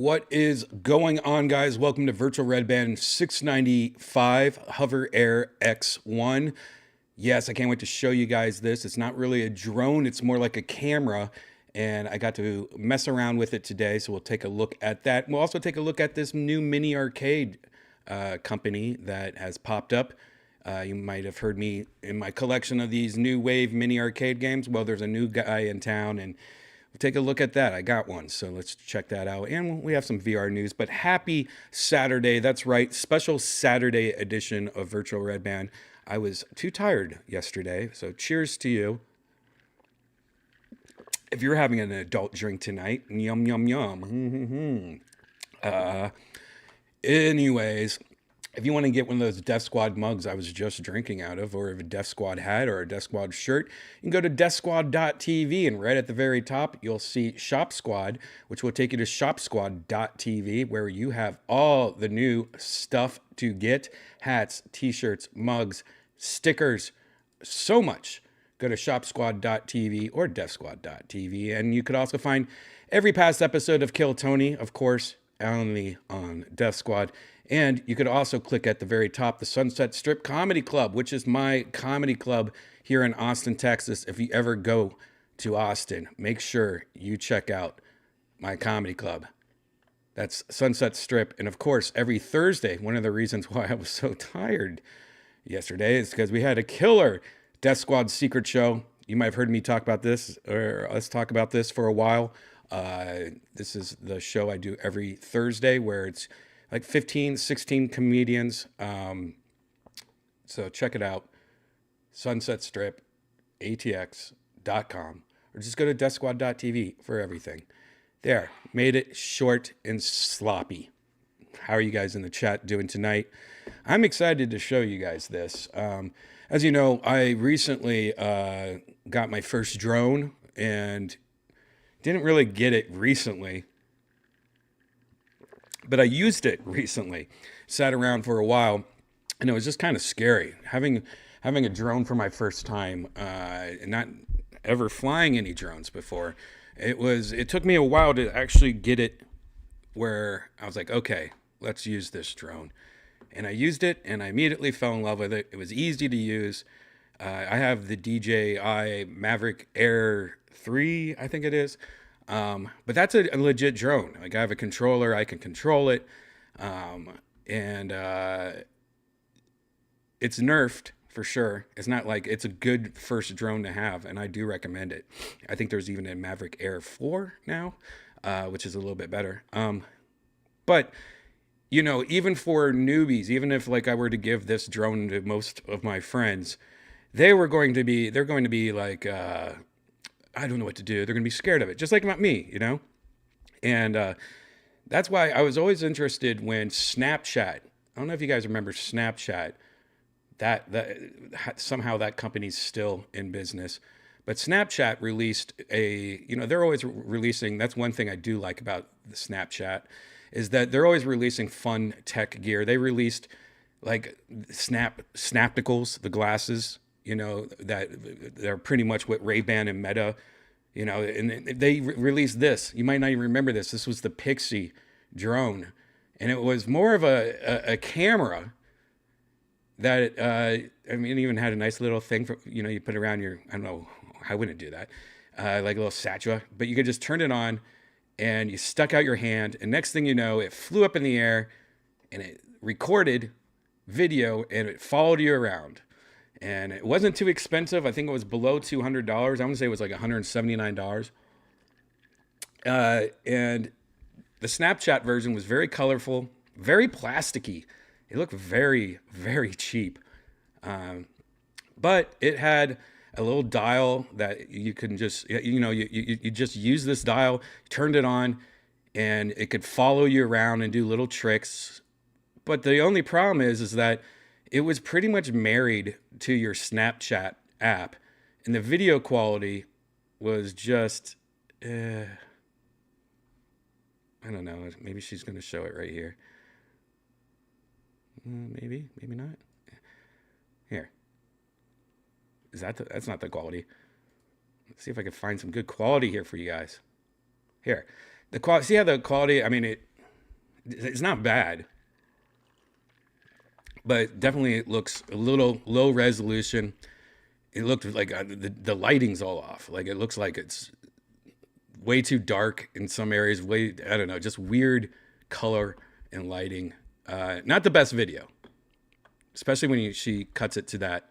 What is going on, guys? Welcome to Virtual Redban 695 Hover Air X1. Yes, I can't wait to show you guys this. It's not really a drone, it's more like a camera, and I got to mess around with it today, so we'll take a look at that. We'll also take a look at this new mini arcade company that has popped up. You might have heard me in my collection of these new wave mini arcade games. Well, there's a new guy in town, and we'll take a look at that. I got one, so let's check that out. And we have some VR news, but happy Saturday. That's right, special Saturday edition of Virtual Redban. I was too tired yesterday, so cheers to you. If you're having an adult drink tonight, yum, yum, yum. Anyways, if you want to get one of those Death Squad mugs I was just drinking out of, or a Death Squad hat or a Death Squad shirt, you can go to deathsquad.tv, and right at the very top, you'll see Shop Squad, which will take you to shopsquad.tv, where you have all the new stuff to get: hats, t-shirts, mugs, stickers, so much. Go to shopsquad.tv or deathsquad.tv, and you could also find every past episode of Kill Tony, of course, only on Death Squad. And you could also click at the very top, the Sunset Strip Comedy Club, which is my comedy club here in Austin, Texas. If you ever go to Austin, make sure you check out my comedy club. That's Sunset Strip. And of course, every Thursday, one of the reasons why I was so tired yesterday is because we had a killer Death Squad secret show. You might have heard me talk about this, or us talk about this for a while. This is the show I do every Thursday, where it's like 15, 16 comedians. So check it out. Sunset Strip, ATX.com, or just go to deathsquad.tv for everything. There, made it short and sloppy. How are you guys in the chat doing tonight? I'm excited to show you guys this. As you know, I recently got my first drone and didn't really get it recently, but I used it recently. Sat around for a while, and it was just kind of scary having a drone for my first time, and not ever flying any drones before. It took me a while to actually get it where I was like, okay, let's use this drone. And I used it, and I immediately fell in love with it. It was easy to use. I have the DJI Maverick Air 3, I think it is. But that's a legit drone. Like, I have a controller, I can control it. And it's nerfed for sure. It's not like it's a good first drone to have, and I do recommend it. I think there's even a Maverick Air 4 now, which is a little bit better. But you know, even for newbies, even if like I were to give this drone to most of my friends, they're going to be like, I don't know what to do. They're going to be scared of it, just like about me, you know? And that's why I was always interested when Snapchat, I don't know if you guys remember Snapchat, that somehow that company's still in business. But Snapchat released they're always releasing, that's one thing I do like about the Snapchat, is that they're always releasing fun tech gear. They released like Snapticals, the glasses, you know, that they're pretty much what Redban and Meta, you know, and they released this. You might not even remember this. This was the Pixie drone. And it was more of a camera that, I mean, it even had a nice little thing for, you know, you put around your, I don't know, I wouldn't do that, like a little satchel, but you could just turn it on and you stuck out your hand, and next thing you know, it flew up in the air and it recorded video and it followed you around. And it wasn't too expensive. I think it was below $200. I want to say it was like $179. And the Snapchat version was very colorful, very plasticky. It looked very, very cheap. But it had a little dial that you can just, you know, you just use this dial, turned it on, and it could follow you around and do little tricks. But the only problem is that it was pretty much married to your Snapchat app, and the video quality was just, I don't know. Maybe she's going to show it right here. Maybe not. Here. That's not the quality. Let's see if I can find some good quality here for you guys. Here. See how the quality, I mean, it's not bad, but definitely it looks a little low resolution. It looked like the lighting's all off. Like, it looks like it's way too dark in some areas. I don't know, just weird color and lighting. Not the best video, especially when she cuts it to that.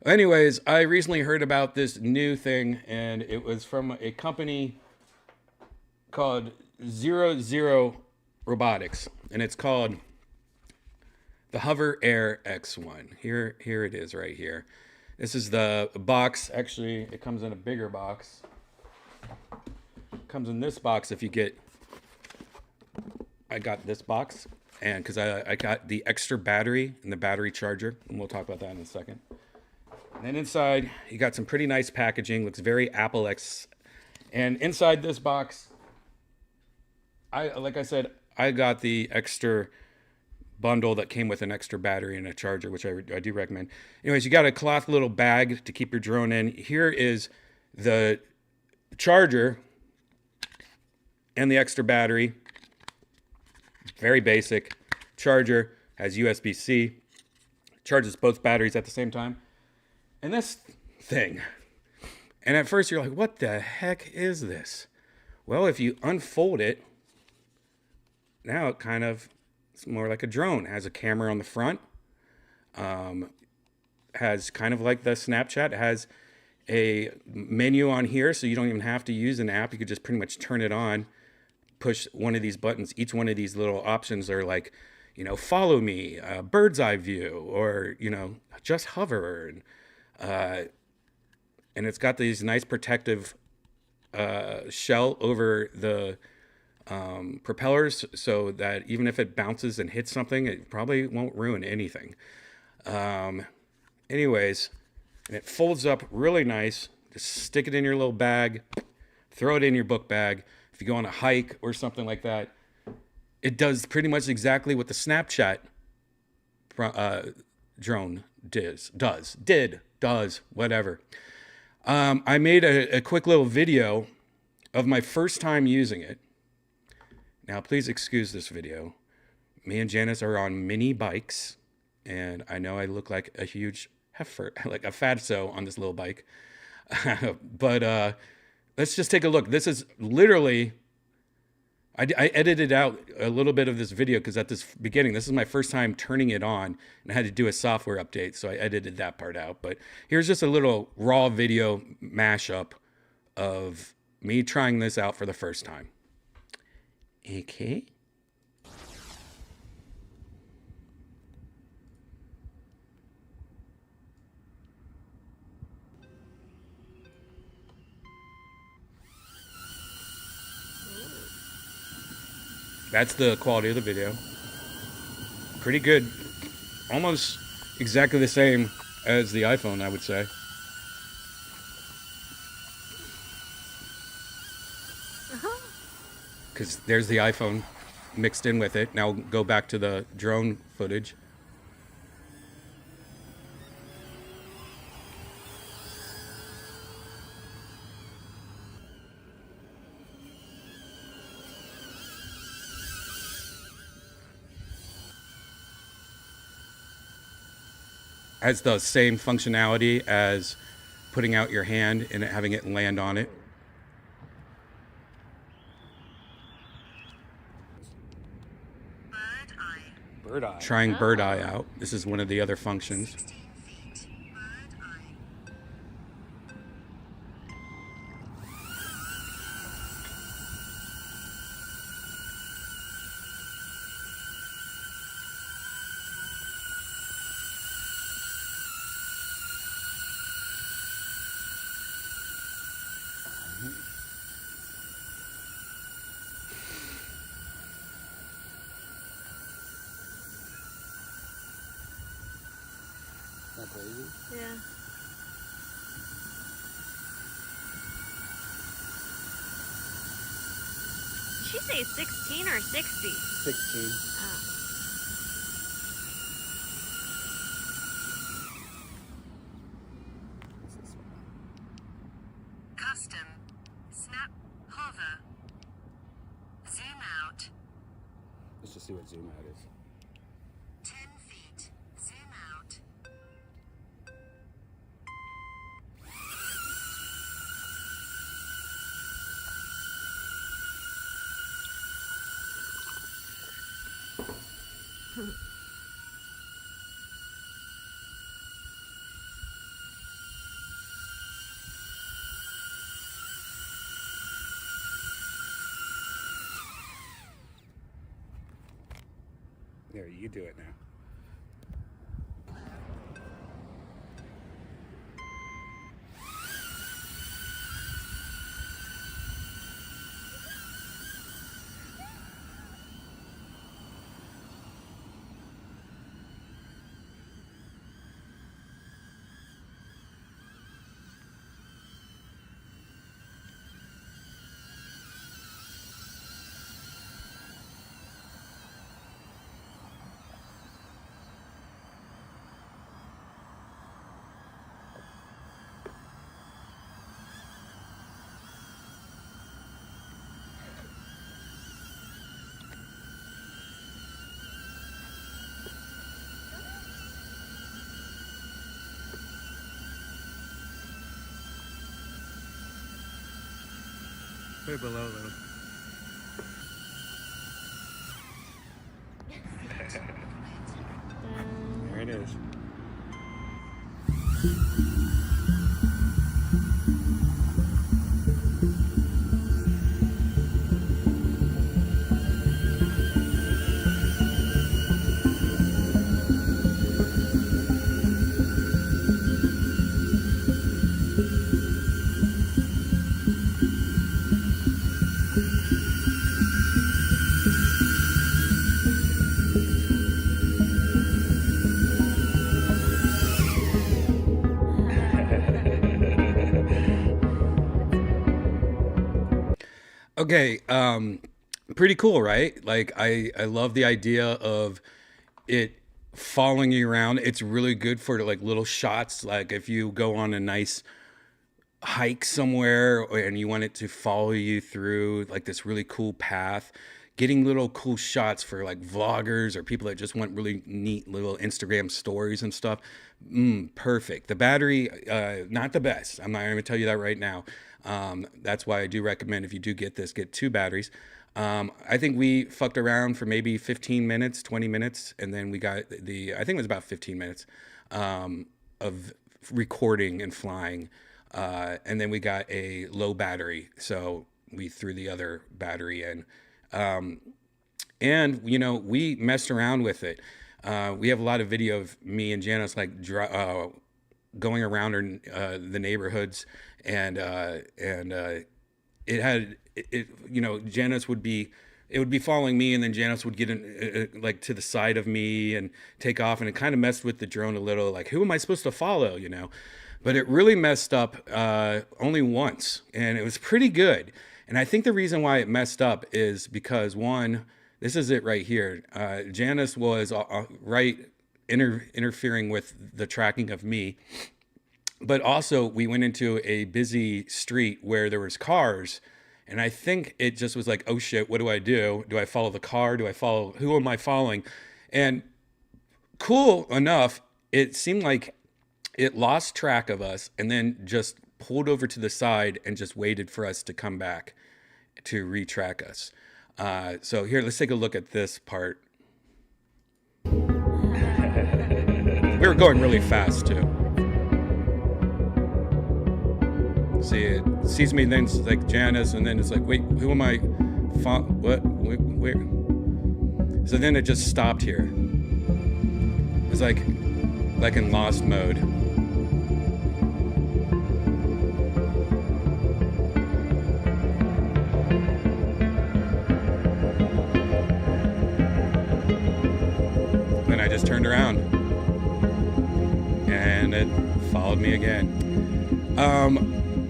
Anyways, I recently heard about this new thing, and it was from a company called 00 Robotics, and it's called the Hover Air X1. Here it is right here. This is the box. Actually, it comes in a bigger box. It comes in this box if you get... I got this box, and because I got the extra battery and the battery charger, and we'll talk about that in a second. And then inside, you got some pretty nice packaging. Looks very Apple-X. And inside this box, like I said, I got the extra bundle that came with an extra battery and a charger, which I do recommend. Anyways, you got a cloth little bag to keep your drone in. Here is the charger and the extra battery. Very basic. Charger has USB-C. Charges both batteries at the same time. And this thing. And at first you're like, what the heck is this? Well, if you unfold it, now it's more like a drone. It has a camera on the front. Has kind of like the Snapchat. It has a menu on here, so you don't even have to use an app. You could just pretty much turn it on, push one of these buttons. Each one of these little options are like, you know, follow me, bird's eye view, or, you know, just hover. And it's got these nice protective shell over the propellers so that even if it bounces and hits something, it probably won't ruin anything. Anyways, and it folds up really nice. Just stick it in your little bag, throw it in your book bag. If you go on a hike or something like that, it does pretty much exactly what the Snapchat drone does, whatever. I made a quick little video of my first time using it. Now, please excuse this video. Me and Janice are on mini bikes, and I know I look like a huge heifer, like a fatso on this little bike. But let's just take a look. This is literally, I edited out a little bit of this video because at this beginning, this is my first time turning it on, and I had to do a software update, so I edited that part out. But here's just a little raw video mashup of me trying this out for the first time. Okay. That's the quality of the video. Pretty good. Almost exactly the same as the iPhone, I would say. Because there's the iPhone mixed in with it. Now go back to the drone footage. Has the same functionality as putting out your hand and having it land on it. Bird eye. Trying bird eye out. This is one of the other functions. Not crazy? Yeah. Did she say 16 or 60? 16. Oh. What's this one? Custom. Snap. Hover. Zoom out. Let's just see what zoom out is. 10 feet. Zoom out. There, you do it now. Put it below a little. There it is. Okay, pretty cool, right? Like I love the idea of it following you around. It's really good for like little shots. Like if you go on a nice hike somewhere and you want it to follow you through like this really cool path, getting little cool shots for like vloggers or people that just want really neat little Instagram stories and stuff. Perfect. The battery, not the best. I'm not going to tell you that right now. That's why I do recommend, if you do get this, get two batteries. I think we fucked around for maybe 15 minutes, 20 minutes, and then we got I think it was about 15 minutes of recording and flying. And then we got a low battery, so we threw the other battery in. And we messed around with it. We have a lot of video of me and Janice like going around the neighborhoods, and it had Janice would be. It would be following me, and then Janice would get in, like to the side of me and take off, and it kind of messed with the drone a little. Like, who am I supposed to follow? But it really messed up only once, and it was pretty good. And I think the reason why it messed up is because, one, this is it right here. Janice was interfering with the tracking of me. But also, we went into a busy street where there was cars. And I think it just was like, oh shit, what do I do? Do I follow the car? Who am I following? And cool enough, it seemed like it lost track of us and then just pulled over to the side and just waited for us to come back to retrack us. So here, let's take a look at this part. We were going really fast too. See, it sees me, and then it's like Janice, and then it's like, wait, who am I? What? Where? So then it just stopped here. It's like in lost mode. Then I just turned around, and it followed me again.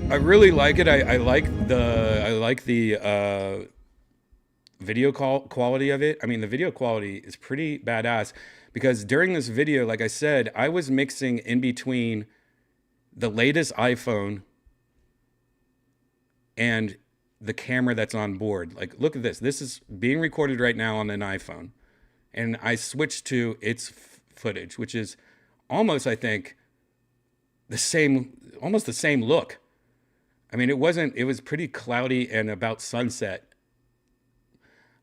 I really like it. I like the video quality of it. I mean, the video quality is pretty badass, because during this video, like I said, I was mixing in between the latest iPhone and the camera that's on board. Like, look at this. This is being recorded right now on an iPhone, and I switched to its footage, which is almost, I think, almost the same look. I mean, it was pretty cloudy and about sunset.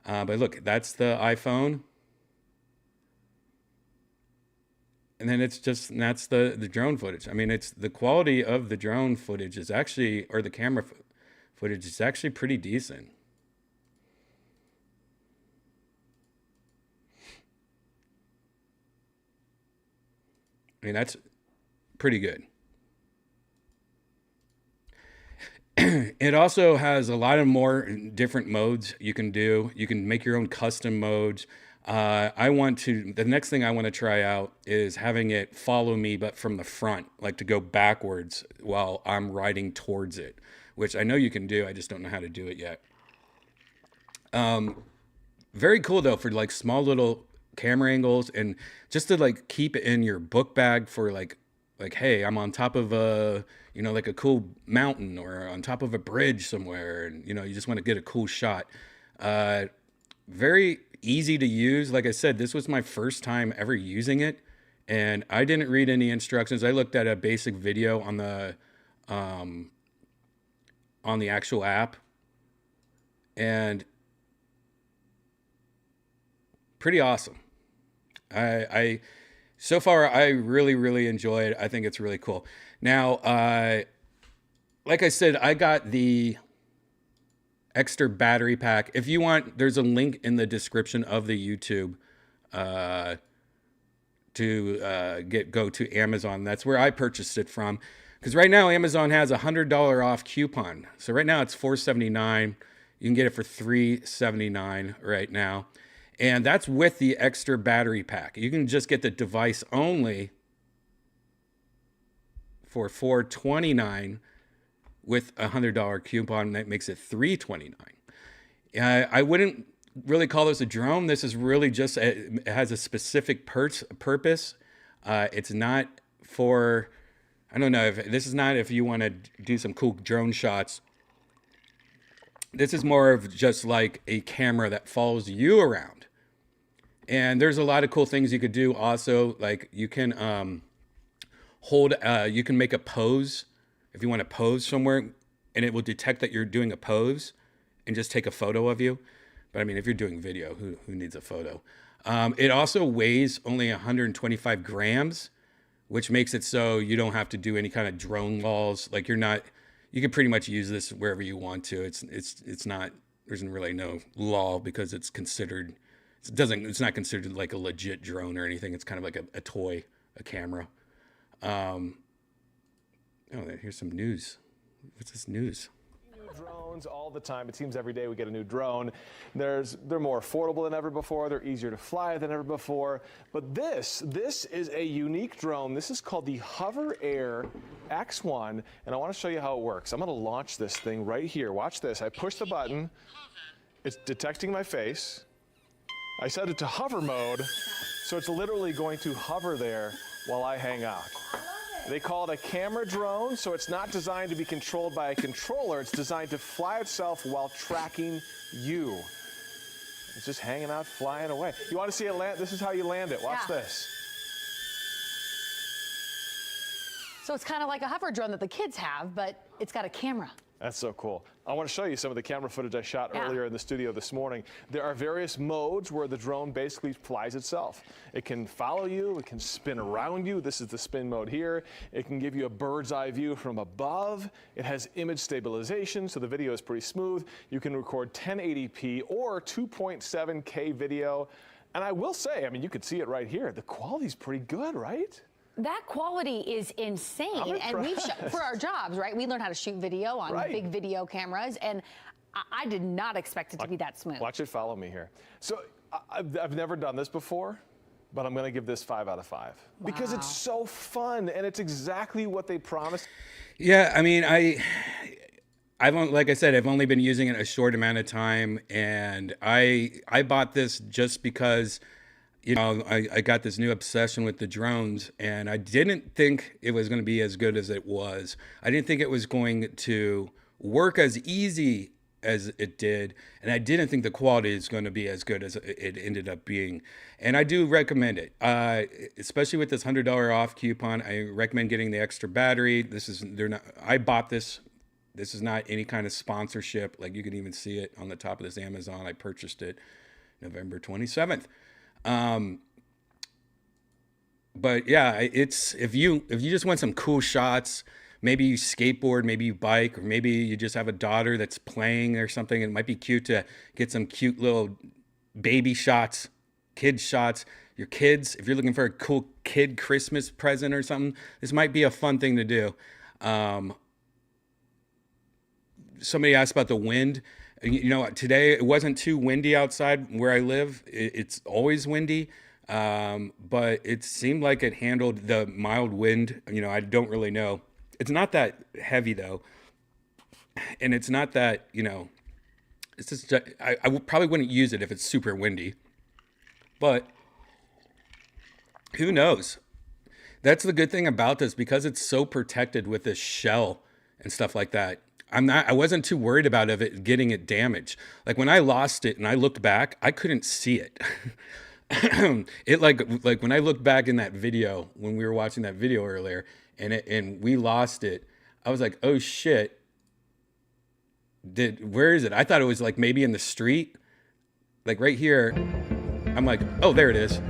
But look, that's the iPhone. And then that's the drone footage. I mean, it's the quality of the drone footage is actually, or the camera footage is actually pretty decent. I mean, that's pretty good. It also has a lot of more different modes you can do. You can make your own custom modes. The next thing I want to try out is having it follow me, but from the front, like to go backwards while I'm riding towards it, which I know you can do. I just don't know how to do it yet. Very cool though, for like small little camera angles, and just to like keep it in your book bag for like, hey, I'm on top of like a cool mountain or on top of a bridge somewhere, and you just want to get a cool shot. Very easy to use. Like I said, this was my first time ever using it, and I didn't read any instructions. I looked at a basic video on the actual app, and pretty awesome. So far, I really, really enjoy it. I think it's really cool. Now, like I said, I got the extra battery pack. If you want, there's a link in the description of the YouTube to go to Amazon. That's where I purchased it from. Because right now, Amazon has a $100 off coupon. So right now, it's $4.79. You can get it for $3.79 right now. And that's with the extra battery pack. You can just get the device only for $4.29 with a $100 coupon. That makes it $3.29. I wouldn't really call this a drone. This is really just it has a specific purpose. It's not for, I don't know, if this is not if you want to do some cool drone shots. This is more of just like a camera that follows you around. And there's a lot of cool things you could do also. Like you can you can make a pose if you want to pose somewhere, and it will detect that you're doing a pose and just take a photo of you. But I mean, if you're doing video, who needs a photo? It also weighs only 125 grams, which makes it so you don't have to do any kind of drone laws. Like you can pretty much use this wherever you want to. It's not, there's really no law because it's not considered like a legit drone or anything. It's kind of like a toy, a camera. Here's some news. What's this news? New drones all the time. It seems every day we get a new drone. They're more affordable than ever before. They're easier to fly than ever before. But this is a unique drone. This is called the Hover Air X1, and I want to show you how it works. I'm going to launch this thing right here. Watch this. I push the button. It's detecting my face. I set it to hover mode, so it's literally going to hover there while I hang out. They call it a camera drone, so it's not designed to be controlled by a controller. It's designed to fly itself while tracking you. It's just hanging out, flying away. You want to see it land? This is how you land it. Watch this. So it's kind of like a hover drone that the kids have, but it's got a camera. That's so cool. I want to show you some of the camera footage I shot earlier in the studio this morning. There are various modes where the drone basically flies itself. It can follow you, it can spin around you. This is the spin mode here. It can give you a bird's eye view from above. It has image stabilization, so the video is pretty smooth. You can record 1080p or 2.7K video. And I will say, I mean, you could see it right here. The quality's pretty good, right? That quality is insane. And we've shot for our jobs, right? We learned how to shoot video on big video cameras, and I did not expect it to be that smooth. Watch it follow me here. So I've never done this before, but I'm going to give this 5 out of 5 because it's so fun and it's exactly what they promised. Yeah, I mean, like I said, I've only been using it a short amount of time, and I bought this just because, you know, I got this new obsession with the drones, and I didn't think it was going to be as good as it was. I didn't think it was going to work as easy as it did, and I didn't think the quality is going to be as good as it ended up being. And I do recommend it, especially with this $100 off coupon. I recommend getting the extra battery. I bought this. This is not any kind of sponsorship. Like, you can even see it on the top of this Amazon. I purchased it November 27th. But yeah, it's if you just want some cool shots, maybe you skateboard, maybe you bike, or maybe you just have a daughter that's playing or something. It might be cute to get some cute little baby shots, kid shots. Your kids, if you're looking for a cool kid Christmas present or something, this might be a fun thing to do. Somebody asked about the wind. You know, today it wasn't too windy outside where I live. It's always windy, but it seemed like it handled the mild wind. You know, I don't really know. It's not that heavy though, and it's not that, you know, it's just, I probably wouldn't use it if it's super windy, but who knows? That's the good thing about this, because it's so protected with this shell and stuff like that. I wasn't too worried about it getting it damaged. Like when I lost it and I looked back, I couldn't see it. It like when I looked back in that video, when we were watching that video earlier, and we lost it, I was like, oh shit. Where is it? I thought it was like maybe in the street, like right here. I'm like, oh, there it is.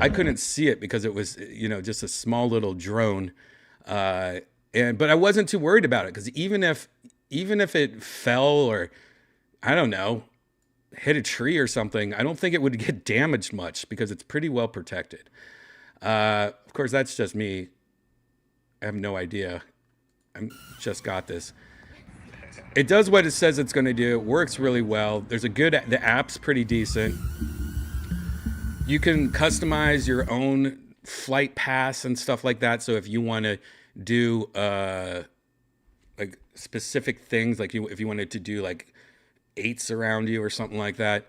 I couldn't see it because it was, you know, just a small little drone. But I wasn't too worried about it, because even if it fell or, I don't know, hit a tree or something, I don't think it would get damaged much because it's pretty well protected. Of course, that's just me. I have no idea. I just got this. It does what it says it's going to do. It works really well. The app's pretty decent. You can customize your own flight pass and stuff like that. So if you want to do like specific things, like if you wanted to do like eights around you or something like that.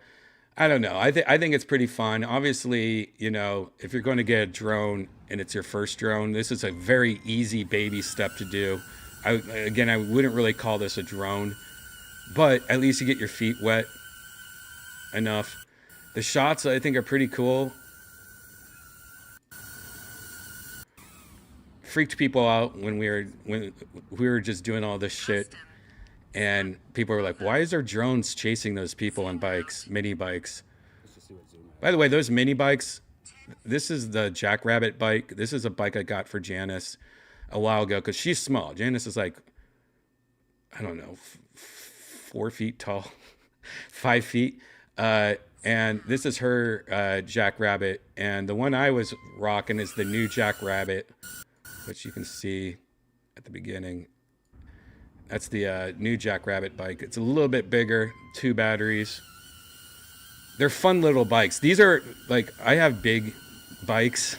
I don't know. I think it's pretty fun. Obviously, you know, if you're going to get a drone and it's your first drone, this is a very easy baby step to do. I wouldn't really call this a drone, but at least you get your feet wet enough. The shots I think are pretty cool. Freaked people out when we were just doing all this shit, and people were like, "Why is there drones chasing those people on bikes, mini bikes?" Let's just see what zoom out By the way, those mini bikes, this is the Jackrabbit bike. This is a bike I got for Janice a while ago because she's small. Janice is like, I don't know, 4 feet tall, 5 feet. And this is her Jackrabbit. And the one I was rocking is the new Jackrabbit, which you can see at the beginning. That's the new Jackrabbit bike. It's a little bit bigger, 2 batteries. They're fun little bikes. These are like, I have big bikes,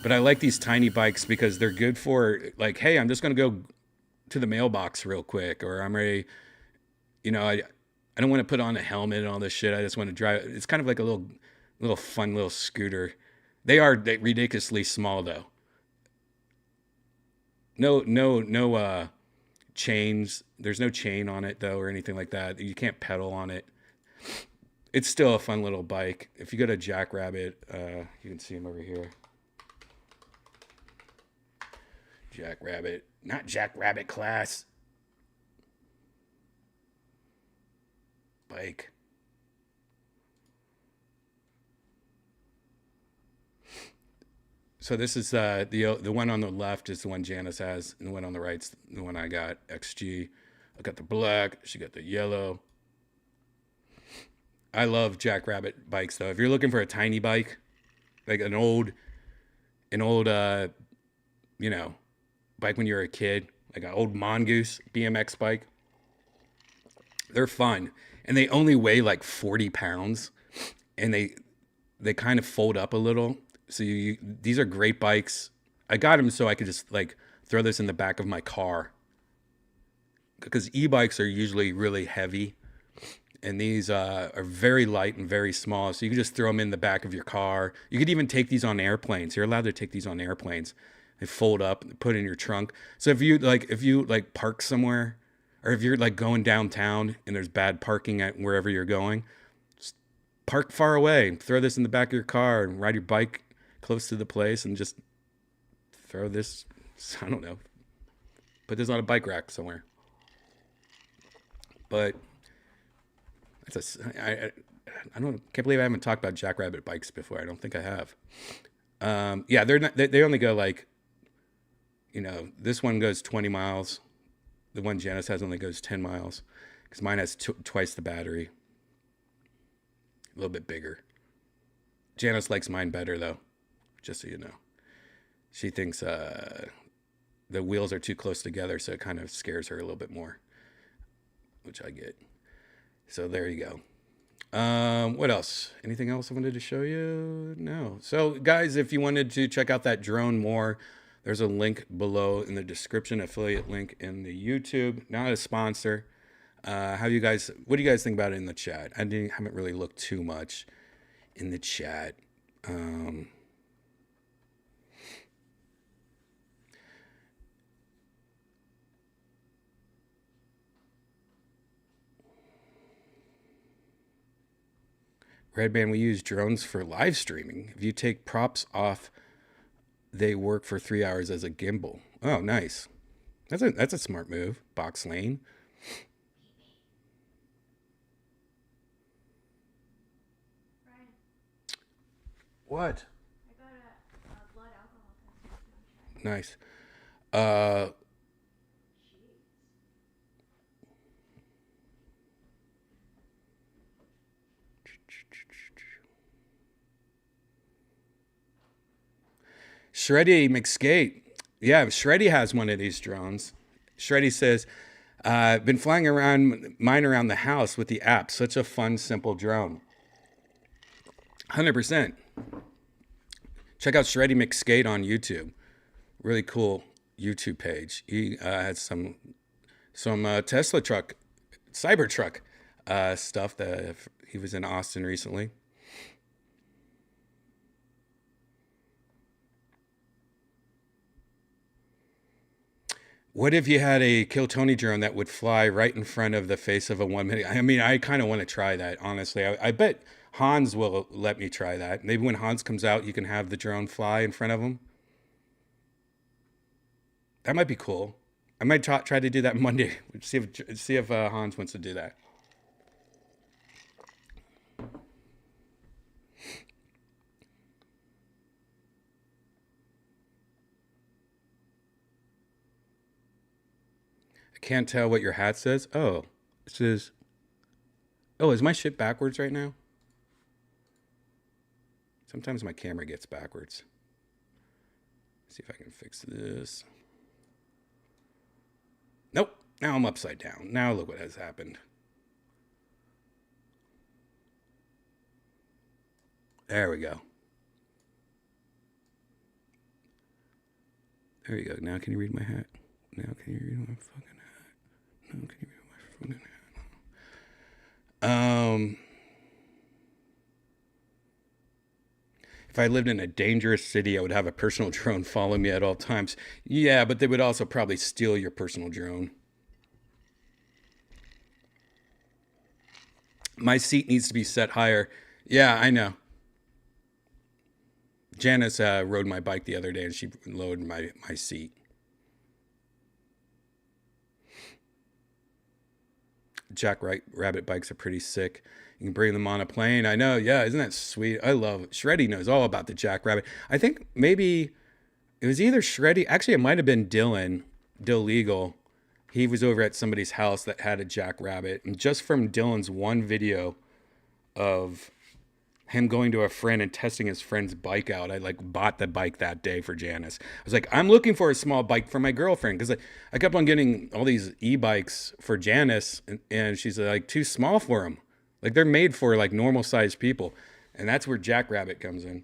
but I like these tiny bikes because they're good for like, hey, I'm just going to go to the mailbox real quick, or I'm ready, you know, I don't want to put on a helmet and all this shit. I just want to drive. It's kind of like a little fun little scooter. They are ridiculously small though. No chains. There's no chain on it though, or anything like that. You can't pedal on it. It's still a fun little bike. If you go to Jackrabbit, you can see him over here. Jackrabbit, not Jackrabbit class. Bike. So this is the one on the left is the one Janice has, and the one on the right's the one I got, XG. I got the black. She got the yellow. I love Jackrabbit bikes though. If you're looking for a tiny bike, like an old, you know, bike when you were a kid, like an old Mongoose BMX bike, they're fun, and they only weigh like 40 pounds, and they kind of fold up a little. So these are great bikes. I got them so I could just like throw this in the back of my car, because e-bikes are usually really heavy. And these are very light and very small. So you can just throw them in the back of your car. You could even take these on airplanes. You're allowed to take these on airplanes. They fold up, put in your trunk. So if you park somewhere, or if you're like going downtown and there's bad parking at wherever you're going, just park far away. Throw this in the back of your car and ride your bike close to the place and just throw this, I don't know, put this on a bike rack somewhere. But I can't believe I haven't talked about Jackrabbit bikes before. I don't think I have. Yeah, they only go like, you know, this one goes 20 miles. The one Janice has only goes 10 miles, because mine has twice the battery. A little bit bigger. Janice likes mine better though, just so you know. She thinks the wheels are too close together, so it kind of scares her a little bit more, which I get. So there you go. What else? Anything else I wanted to show you? No. So guys, if you wanted to check out that drone more, there's a link below in the description, affiliate link in the YouTube. Not a sponsor. What do you guys think about it in the chat? I haven't really looked too much in the chat. Redban, we use drones for live streaming. If you take props off, they work for 3 hours as a gimbal. Oh, nice. That's a smart move. Box lane. Brian, What? I got a blood alcohol test. Nice. Shreddy McSkate. Yeah, Shreddy has one of these drones. Shreddy says, been flying mine around the house with the app. Such a fun, simple drone. 100%. Check out Shreddy McSkate on YouTube. Really cool YouTube page. He has some Tesla truck, Cybertruck stuff. That he was in Austin recently. What if you had a Kill Tony drone that would fly right in front of the face of a 1 minute? I mean, I kind of want to try that, honestly. I bet Hans will let me try that. Maybe when Hans comes out, you can have the drone fly in front of him. That might be cool. I might try to do that Monday. See if Hans wants to do that. I can't tell what your hat says. Oh, it says. Oh, is my shit backwards right now? Sometimes my camera gets backwards. Let's see if I can fix this. Nope. Now I'm upside down. Now look what has happened. There we go. There you go. Now can you read my hat? Now can you read my fucking hat? Now can you read my fucking hat? If I lived in a dangerous city, I would have a personal drone follow me at all times. Yeah, but they would also probably steal your personal drone. My seat needs to be set higher. Yeah, I know. Janice rode my bike the other day and she lowered my seat. Jackrabbit bikes are pretty sick. You can bring them on a plane. I know, yeah, isn't that sweet? I love Shreddy knows all about the Jackrabbit. I think maybe it was either Shreddy. Actually, it might have been Dylan, Dill Legal. He was over at somebody's house that had a Jackrabbit. And just from Dylan's one video of him going to a friend and testing his friend's bike out, I like bought the bike that day for Janice. I was like, I'm looking for a small bike for my girlfriend because I kept on getting all these e-bikes for Janice, and she's like too small for them. Like they're made for like normal sized people, and that's where Jackrabbit comes in.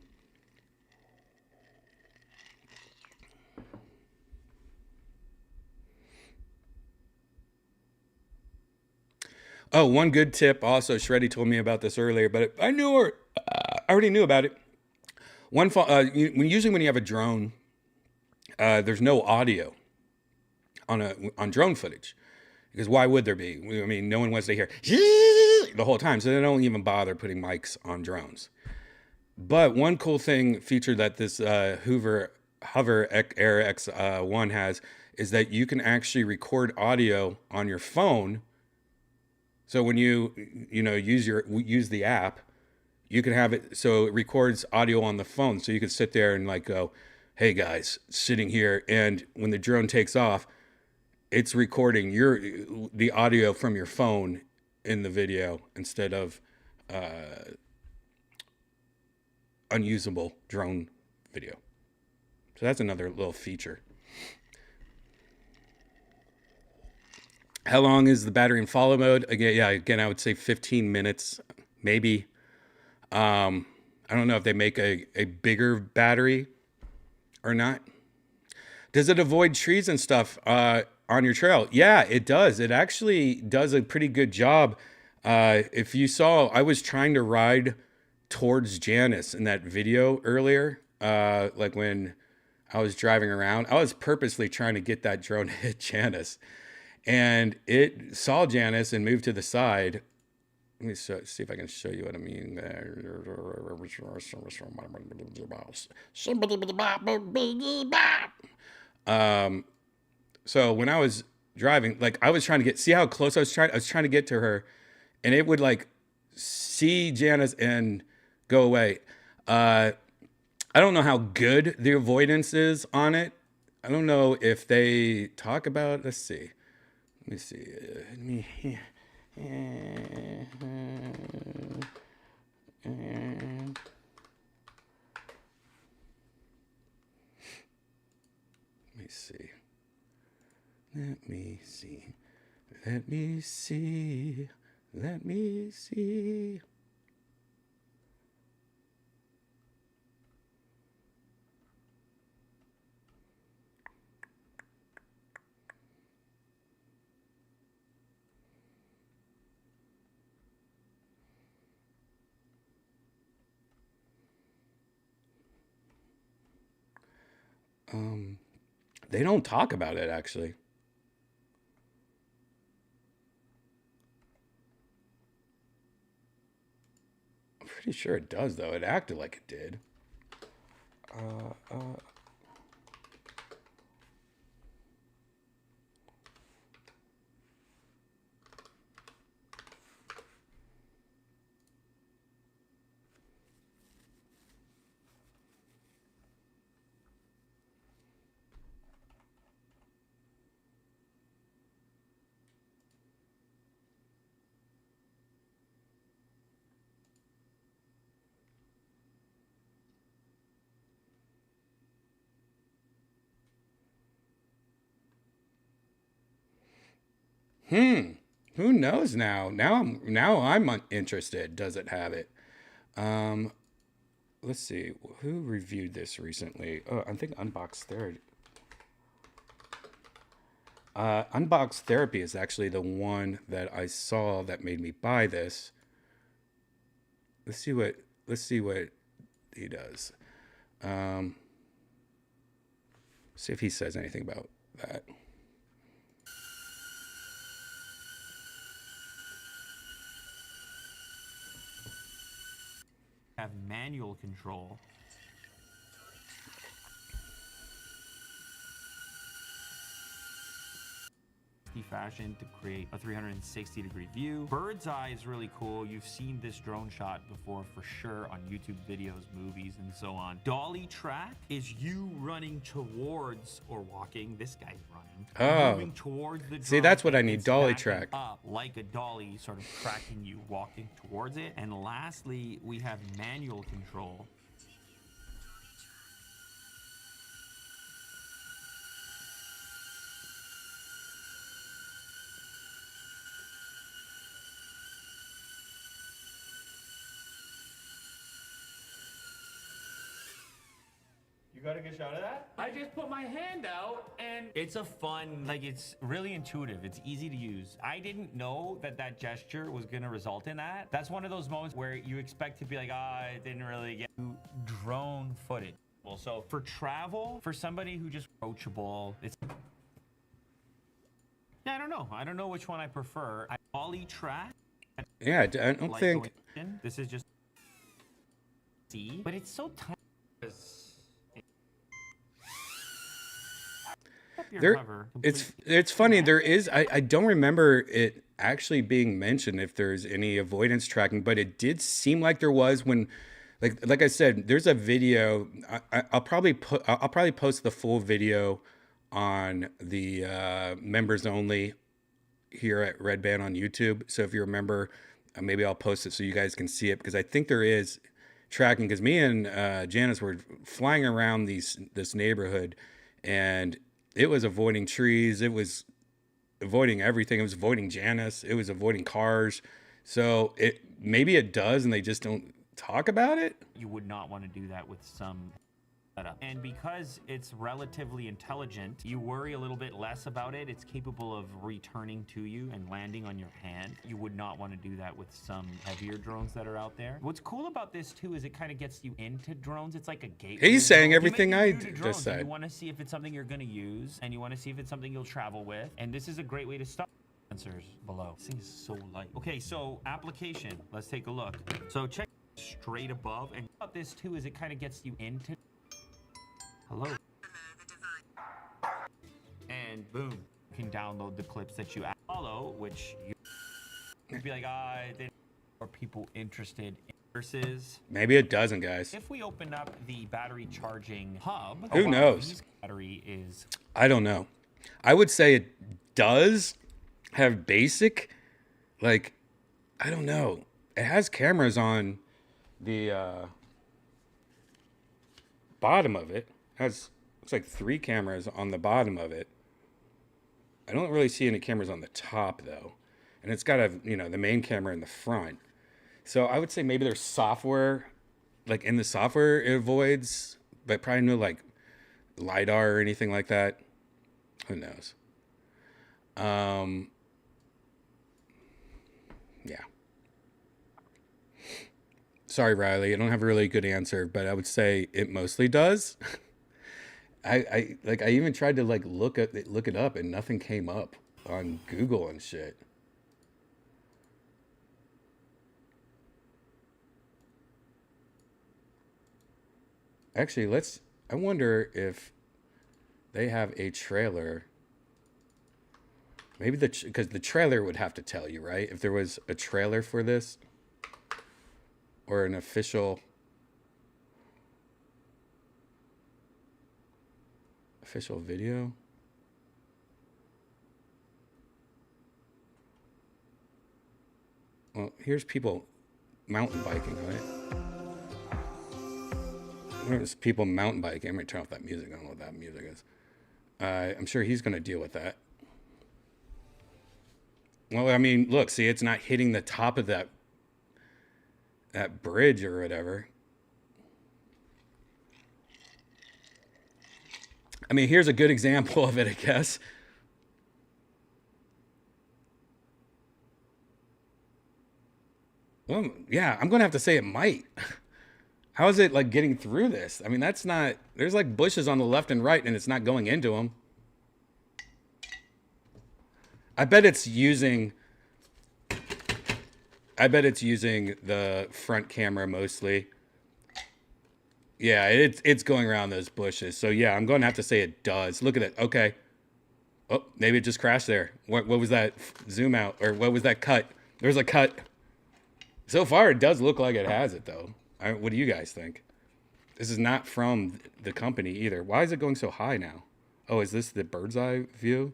Oh, one good tip also, Shreddy told me about this earlier, but I already knew about it. Usually when you have a drone, there's no audio on drone footage, because why would there be? I mean, no one wants to hear the whole time, so they don't even bother putting mics on drones. But one cool feature that this Hover Air X1 has is that you can actually record audio on your phone. So when you use the app, you can have it so it records audio on the phone. So you can sit there and like go, "Hey guys, sitting here," and when the drone takes off, it's recording the audio from your phone in the video instead of unusable drone video. So that's another little feature. How long is the battery in follow mode? Again, I would say 15 minutes, maybe. I don't know if they make a bigger battery or not. Does it avoid trees and stuff on your trail? Yeah, it does. It actually does a pretty good job. If you saw, I was trying to ride towards Janice in that video earlier, like when I was driving around. I was purposely trying to get that drone to hit Janice. And it saw Janice and moved to the side. Let me see if I can show you what I mean there. So when I was driving, like I was trying to see how close I was trying to get to her, and it would like see Janice and go away. I don't know how good the avoidance is on it. I don't know if they talk about, let's see. Let me see. Let me see. Let me see. Let me see. Let me see. They don't talk about it, actually. I'm pretty sure it does, though. It acted like it did. Who knows now? Now I'm interested. Does it have it? Let's see. Who reviewed this recently? Oh, I think Unbox Therapy. Unbox Therapy is actually the one that I saw that made me buy this. Let's see what he does. See if he says anything about that. Have manual control. Fashion to create a 360-degree view. Bird's eye is really cool. You've seen this drone shot before for sure on YouTube videos, movies, and so on. Dolly track is you running towards or walking. This guy's running. Moving towards the drone. See, that's what I need. It's Dolly backing track. up like a dolly, sort of tracking you, walking towards it. And lastly, we have manual control. Got a good shot of that? I just put my hand out and it's a fun, like it's really intuitive. It's easy to use. I didn't know that that gesture was gonna result in that. That's one of those moments where you expect to be like, it didn't really get drone footage. Well, so for travel, for somebody who just approachable, it's, yeah, I don't know. I don't know which one I prefer. I ollie track. Yeah, I don't like think. This is just see, but it's so tiny. It's funny. There is I don't remember it actually being mentioned if there's any avoidance tracking, but it did seem like there was when, like I said, there's a video. I'll probably post the full video on the members only here at Redban on YouTube. So if you remember, maybe I'll post it so you guys can see it, because I think there is tracking. Because me and Janice were flying around this neighborhood, and it was avoiding trees. It was avoiding everything. It was avoiding Janice. It was avoiding cars. So maybe it does, and they just don't talk about it. You would not want to do that with some setup. And because it's relatively intelligent, you worry a little bit less about it. It's capable of returning to you and landing on your hand. You would not want to do that with some heavier drones that are out there. What's cool about this too is it kind of gets you into drones. It's like a gateway. He's saying everything I just said. You want to see if it's something you're going to use, and you want to see if it's something you'll travel with. And this is a great way to start. Answers below. This thing is so light. Okay, so application. Let's take a look. So check straight above. And about this too is it kind of gets you into. Hello. And boom, you can download the clips that you follow, which you'd be like, are people interested in versus. Maybe it doesn't, guys. If we open up the battery charging hub, who knows? Battery is. I don't know. I would say it does have basic, like, I don't know. It has cameras on the bottom of it. Looks like 3 cameras on the bottom of it. I don't really see any cameras on the top though. And it's got the main camera in the front. So I would say maybe there's software, like in the software it avoids, but probably no like LiDAR or anything like that. Who knows? Yeah. Sorry, Riley. I don't have a really good answer, but I would say it mostly does. I even tried to like look it up and nothing came up on Google and shit. Actually, I wonder if they have a trailer. Maybe because the trailer would have to tell you, right? If there was a trailer for this or an official video. Well, here's people mountain biking, right? There's people mountain biking. I'm gonna turn off that music. I don't know what that music is. I'm sure he's gonna deal with that. Well, I mean, look, see, it's not hitting the top of that bridge or whatever. I mean, here's a good example of it, I guess. Well, yeah, I'm going to have to say it might. How is it like getting through this? I mean, that's not, there's like bushes on the left and right and it's not going into them. I bet it's using the front camera mostly. Yeah, it's going around those bushes. So yeah, I'm going to have to say it does. Look at it. Okay. Oh, maybe it just crashed there. What was that zoom out, or what was that cut? There's a cut. So far, it does look like it has it though. What do you guys think? This is not from the company either. Why is it going so high now? Oh, is this the bird's eye view?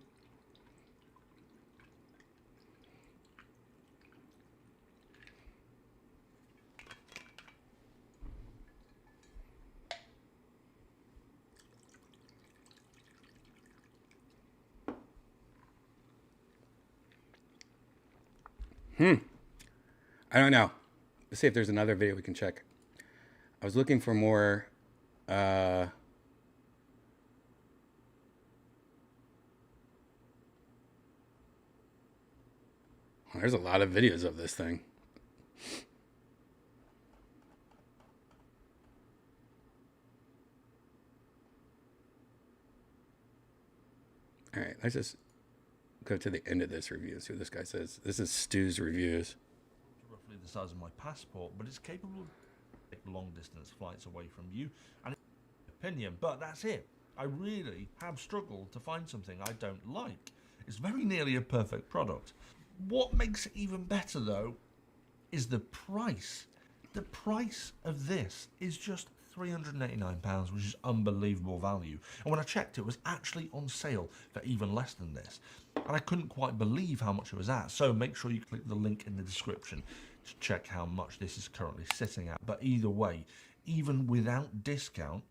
I don't know. Let's see if there's another video we can check. I was looking for more. There's a lot of videos of this thing. All right, let's just go to the end of this review and see what this guy says. This is Stu's reviews. Roughly the size of my passport, but it's capable of taking long distance flights away from you, and opinion, but that's it. I really have struggled to find something I don't like. It's very nearly a perfect product. What makes it even better though is the price. The price of this is just £389, which is unbelievable value. And when I checked, it was actually on sale for even less than this. And I couldn't quite believe how much it was at. So make sure you click the link in the description to check how much this is currently sitting at. But either way, even without discount,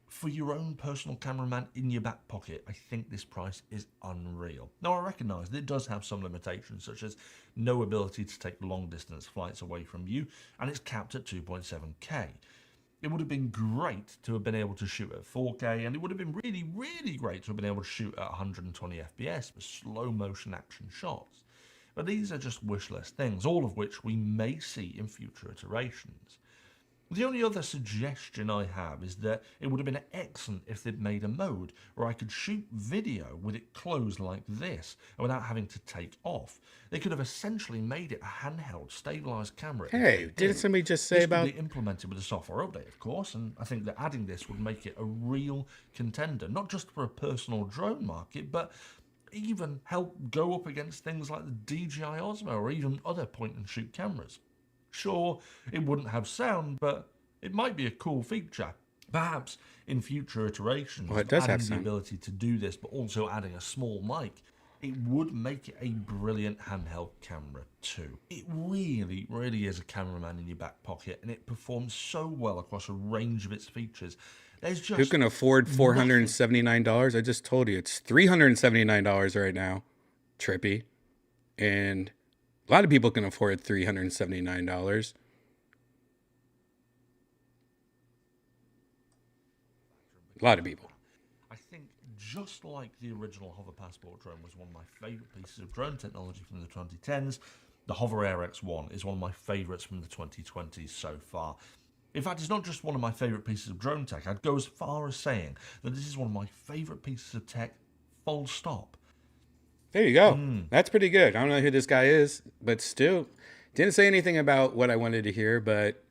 for your own personal cameraman in your back pocket, I think this price is unreal. Now, I recognise that it does have some limitations, such as no ability to take long distance flights away from you, and it's capped at 2.7K. It would have been great to have been able to shoot at 4K, and it would have been really, really great to have been able to shoot at 120 FPS for slow motion action shots. But these are just wish list things, all of which we may see in future iterations. The only other suggestion I have is that it would have been excellent if they'd made a mode where I could shoot video with it closed like this and without having to take off. They could have essentially made it a handheld, stabilised camera. Hey, didn't somebody just say about... This would be implemented with a software update, of course, and I think that adding this would make it a real contender, not just for a personal drone market, but even help go up against things like the DJI Osmo or even other point-and-shoot cameras. Sure, it wouldn't have sound, but it might be a cool feature. Perhaps in future iterations, well, it does adding have the sound. ability to do this, but also adding a small mic, it would make it a brilliant handheld camera too. It really, really is a cameraman in your back pocket, and it performs so well across a range of its features. There's just Who can afford $479? I just told you it's $379 right now. Trippy. And a lot of people can afford $379. A lot of people. I think just like the original Hover Passport drone was one of my favourite pieces of drone technology from the 2010s, the Hover Air X1 is one of my favourites from the 2020s so far. In fact, it's not just one of my favourite pieces of drone tech. I'd go as far as saying that this is one of my favourite pieces of tech, full stop. There you go. That's pretty good. I don't know who this guy is, but still didn't say anything about what I wanted to hear, but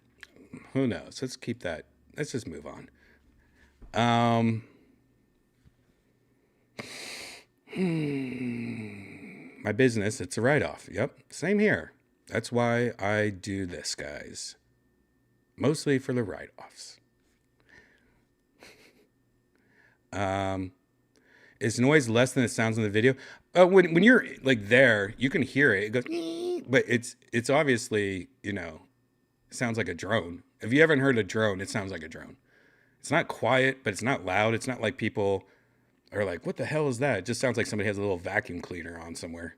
who knows? Let's keep that. Let's just move on. My business, it's a write-off. Yep, same here. That's why I do this, guys. Mostly for the write-offs. Is noise less than it sounds in the video? When you're like there, you can hear it. It goes, "ee," but it's obviously, you know, sounds like a drone. If you haven't heard a drone, it sounds like a drone. It's not quiet, but it's not loud. It's not like people are like, what the hell is that? It just sounds like somebody has a little vacuum cleaner on somewhere.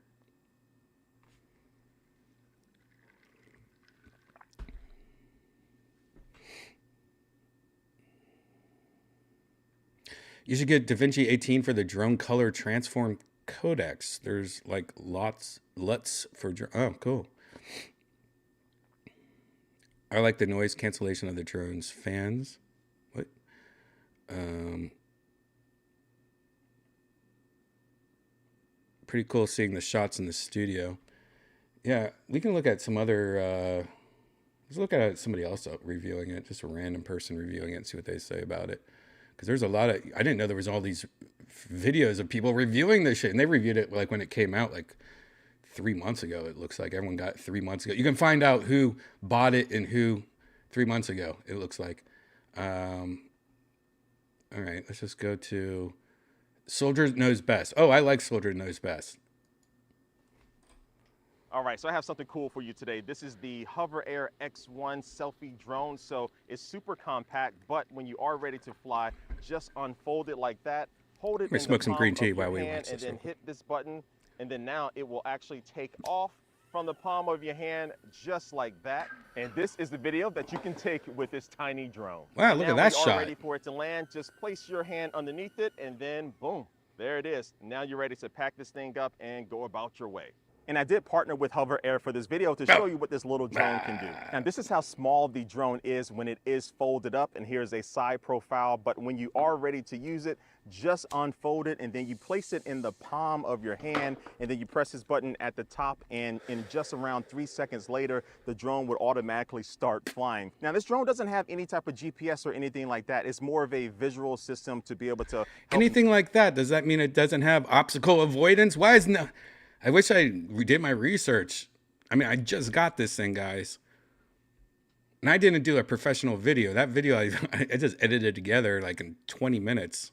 You should get DaVinci 18 for the drone color transform codecs. There's like LUTs for oh, cool. I like the noise cancellation of the drone's fans. What? Pretty cool seeing the shots in the studio. Yeah, we can look at some other. Let's look at somebody else reviewing it, just a random person reviewing it, and see what they say about it. Because there's a lot of, I didn't know there was all these videos of people reviewing this shit, and they reviewed it like when it came out, like 3 months ago. It looks like everyone got 3 months ago. You can find out who bought it and who 3 months ago. It looks like. All right, let's just go to Soldier Knows Best. Oh, I like Soldier Knows Best. All right, so I have something cool for you today. This is the Hover Air X1 selfie drone. So it's super compact, but when you are ready to fly, just unfold it like that. Hold it in Smoke the some palm green tea of your while we hand, watch and this then one. hit this button, and then now it will actually take off from the palm of your hand just like that. And this is the video that you can take with this tiny drone. Wow, look now at that when you shot. are ready for it to land, just place your hand underneath it, and then boom, there it is. Now you're ready to pack this thing up and go about your way. And I did partner with Hover Air for this video to show you what this little drone can do. And this is how small the drone is when it is folded up. And here's a side profile. But when you are ready to use it, just unfold it and then you place it in the palm of your hand. And then you press this button at the top. And in just around 3 seconds later, the drone would automatically start flying. Now, this drone doesn't have any type of GPS or anything like that. It's more of a visual system to be able to help. Anything like that, does that mean it doesn't have obstacle avoidance? Why is no? I wish I did my research. I mean, I just got this thing, guys. And I didn't do a professional video. That video, I just edited together like in 20 minutes.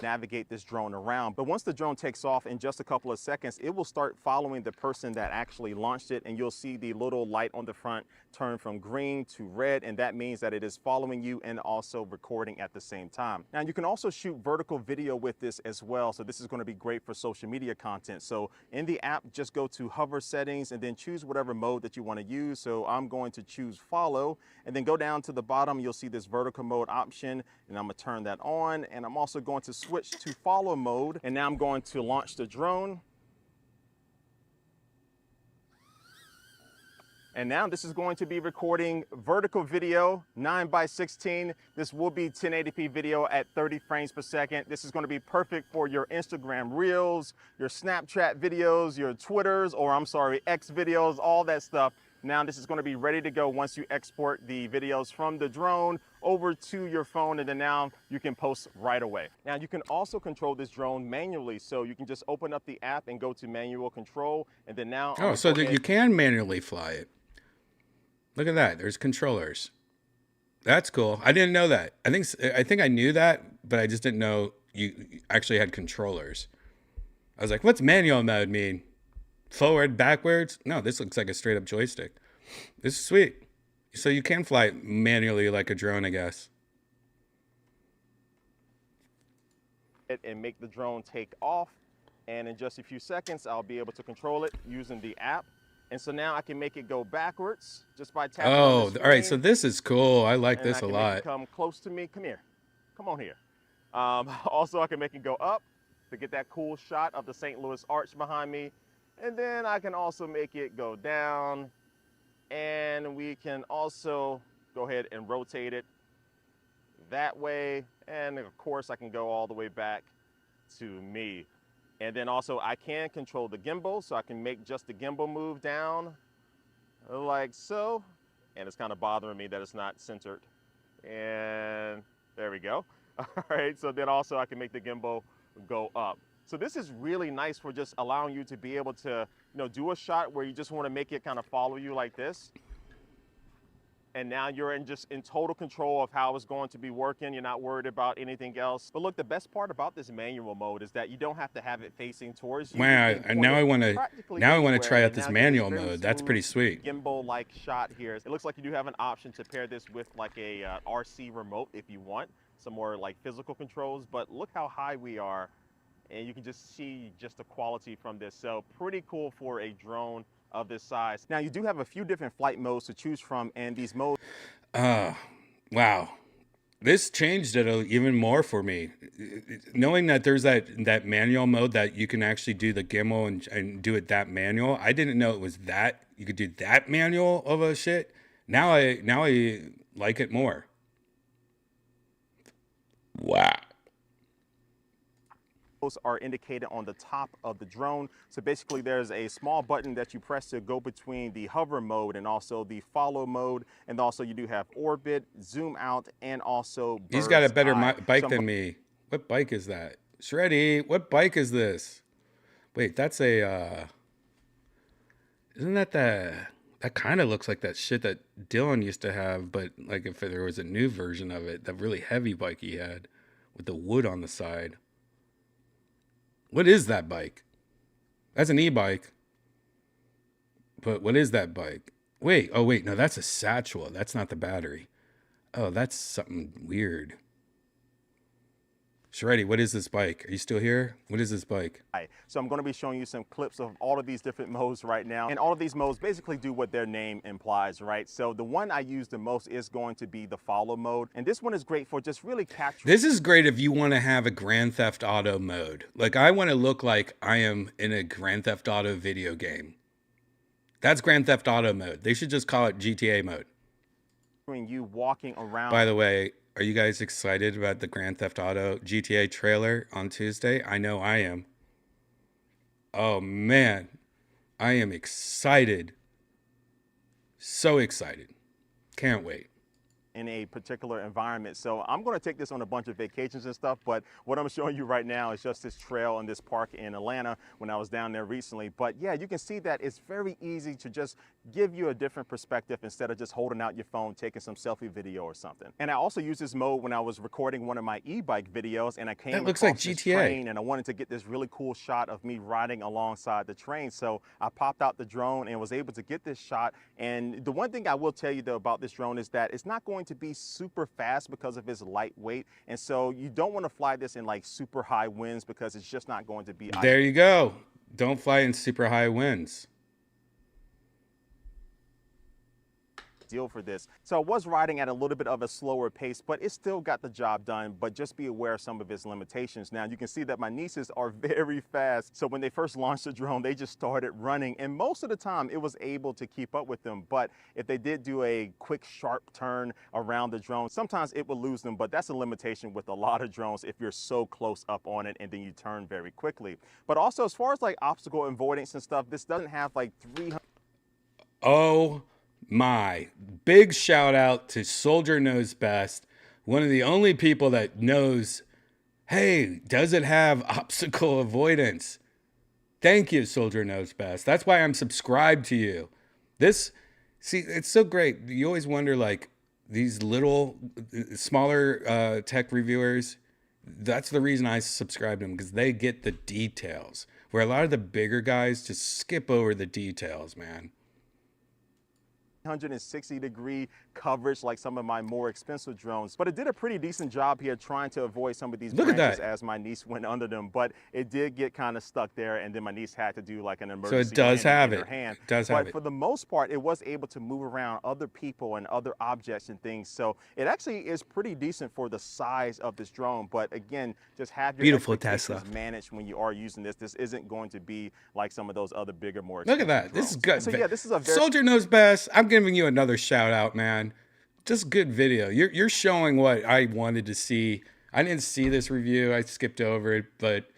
Navigate this drone around. But once the drone takes off in just a couple of seconds, it will start following the person that actually launched it. And you'll see the little light on the front turn from green to red. And that means that it is following you and also recording at the same time. Now, you can also shoot vertical video with this as well. So this is going to be great for social media content. So in the app, just go to hover settings and then choose whatever mode that you want to use. So I'm going to choose follow and then go down to the bottom. You'll see this vertical mode option and I'm going to turn that on. And I'm also going to switch to follow mode. And now I'm going to launch the drone. And now this is going to be recording vertical video, 9:16. This will be 1080p video at 30 frames per second. This is going to be perfect for your Instagram Reels, your Snapchat videos, your Twitters, or I'm sorry, X videos, all that stuff. Now this is going to be ready to go once you export the videos from the drone over to your phone, and then now you can post right away. Now you can also control this drone manually, so you can just open up the app and go to manual control, and then now Oh, so that you can manually fly it. Look at that. There's controllers. That's cool. I didn't know that. I think I knew that, but I just didn't know you actually had controllers. I was like, what's manual mode mean? Forward, backwards? No, this looks like a straight up joystick. This is sweet. So you can fly it manually like a drone, I guess. And make the drone take off. And in just a few seconds, I'll be able to control it using the app. And so now I can make it go backwards just by tapping on Oh, the all right. So screen. this is cool. I like And this I a can lot. Make it come close to me. Come here. Come on here. Also, I can make it go up to get that cool shot of the St. Louis Arch behind me. And then I can also make it go down. And we can also go ahead and rotate it that way. And of course I can go all the way back to me. And then also I can control the gimbal, so I can make just the gimbal move down like so. And it's kind of bothering me that it's not centered. And there we go. All right, so then also I can make the gimbal go up. So this is really nice for just allowing you to be able to, do a shot where you just want to make it kind of follow you like this. And now you're in total control of how it's going to be working. You're not worried about anything else. But look, the best part about this manual mode is that you don't have to have it facing towards you. Wow, now I want to try out this manual mode. Smooth, That's pretty sweet. Gimbal-like shot here. It looks like you do have an option to pair this with like a RC remote if you want some more like physical controls. But look how high we are, and you can just see just the quality from this. So pretty cool for a drone of this size. Now you do have a few different flight modes to choose from, and these modes. Wow, this changed it even more for me. Knowing that there's that manual mode that you can actually do the gimbal and do it that manual. I didn't know it was that you could do that manual of a shit. Now I like it more. Wow. Are indicated on the top of the drone. So basically there's a small button that you press to go between the hover mode and also the follow mode. And also you do have orbit, zoom out, and also He's got a better bird's eye. bike than me. What bike is that? Shreddy, what bike is this? Wait, that's a, isn't that that kind of looks like that shit that Dylan used to have, but like if there was a new version of it, that really heavy bike he had with the wood on the side. What is that bike? That's an e-bike. But what is that bike? Wait, oh wait, no, that's a satchel. That's not the battery. Oh, that's something weird. Shreddy, what is this bike? Are you still here? What is this bike? So I'm going to be showing you some clips of all of these different modes right now. And all of these modes basically do what their name implies, right? So the one I use the most is going to be the follow mode. And this one is great for just really capturing. This is great if you want to have a Grand Theft Auto mode. Like I want to look like I am in a Grand Theft Auto video game. That's Grand Theft Auto mode. They should just call it GTA mode. You walking around. By the way, are you guys excited about the Grand Theft Auto GTA trailer on Tuesday? I know I am. Oh man, I am excited. So excited. Can't wait. In a particular environment. So I'm going to take this on a bunch of vacations and stuff, but what I'm showing you right now is just this trail in this park in Atlanta when I was down there recently. But yeah, you can see that it's very easy to just give you a different perspective instead of just holding out your phone, taking some selfie video or something. And I also used this mode when I was recording one of my e-bike videos, and I came looks across like this GTA. train, and I wanted to get this really cool shot of me riding alongside the train. So I popped out the drone and was able to get this shot. And the one thing I will tell you though about this drone is that it's not going to be super fast because of its lightweight, and so you don't want to fly this in like super high winds because it's just not going to be. There you go. Don't fly in super high winds. Deal for this. So I was riding at a little bit of a slower pace, but it still got the job done, but just be aware of some of its limitations. Now you can see that my nieces are very fast. So when they first launched the drone, they just started running, and most of the time it was able to keep up with them. But if they did do a quick sharp turn around the drone, sometimes it would lose them, but that's a limitation with a lot of drones if you're so close up on it and then you turn very quickly. But also as far as like obstacle avoidance and stuff, this doesn't have like 300. Oh my, big shout out to Soldier Knows Best, one of the only people that knows, hey, does it have obstacle avoidance? Thank you, Soldier Knows Best. That's why I'm subscribed to you. See, it's so great. You always wonder, like, these little, smaller tech reviewers, that's the reason I subscribe to them, because they get the details, where a lot of the bigger guys just skip over the details, man. 160-degree coverage like some of my more expensive drones, but it did a pretty decent job here trying to avoid some of these branches as my niece went under them, but it did get kind of stuck there, and then my niece had to do like an emergency. So it does have it. But for the most part, it was able to move around other people and other objects and things, so it actually is pretty decent for the size of this drone. But again, just have your expectations managed when you are using this. This isn't going to be like some of those other bigger, more expensive Look at that. drones. This is good. So yeah, this is a very Soldier Knows Best. I'm giving you another shout out, man. just good video. You're showing what I wanted to see. I didn't see this review. I skipped over it, but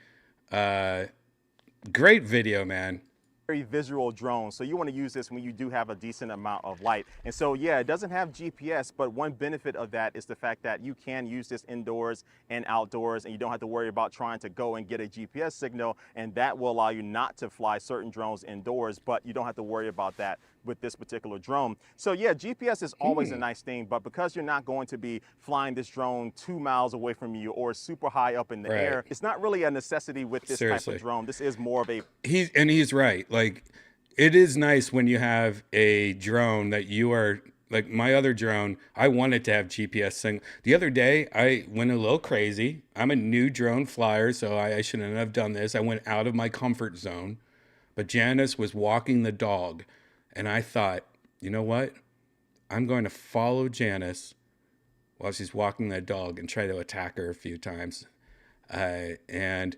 great video, man. Very visual drone, so you want to use this when you do have a decent amount of light. And so yeah, it doesn't have GPS, but one benefit of that is the fact that you can use this indoors and outdoors, and you don't have to worry about trying to go and get a GPS signal, and that will allow you not to fly certain drones indoors, but you don't have to worry about that with this particular drone. So yeah, GPS is always a nice thing, but because you're not going to be flying this drone 2 miles away from you or super high up in the air, it's not really a necessity with this type of drone. This is more of a... He's right. Like, it is nice when you have a drone that you are, like my other drone, I wanted to have GPS signal. The other day, I went a little crazy. I'm a new drone flyer, so I shouldn't have done this. I went out of my comfort zone, but Janice was walking the dog. And I thought, you know what? I'm going to follow Janice while she's walking that dog and try to attack her a few times. And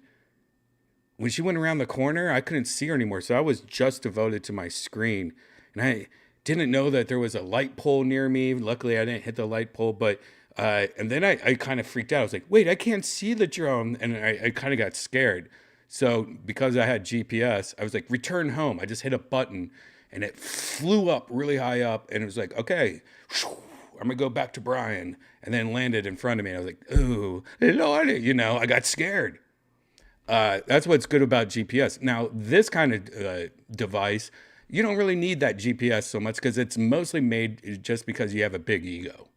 when she went around the corner, I couldn't see her anymore. So I was just devoted to my screen. And I didn't know that there was a light pole near me. Luckily, I didn't hit the light pole. But and then I kind of freaked out. I was like, wait, I can't see the drone. And I kind of got scared. So because I had GPS, I was like, return home. I just hit a button. And it flew up really high up, and it was like, okay, I'm gonna go back to Brian, and then landed in front of me. And I was like, ooh, Lord, you know, I got scared. That's what's good about GPS. Now, this kind of device, you don't really need that GPS so much because it's mostly made just because you have a big ego.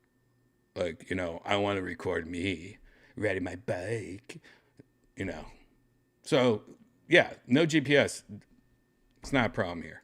Like, you know, I want to record me riding my bike, you know. So, yeah, no GPS. It's not a problem here.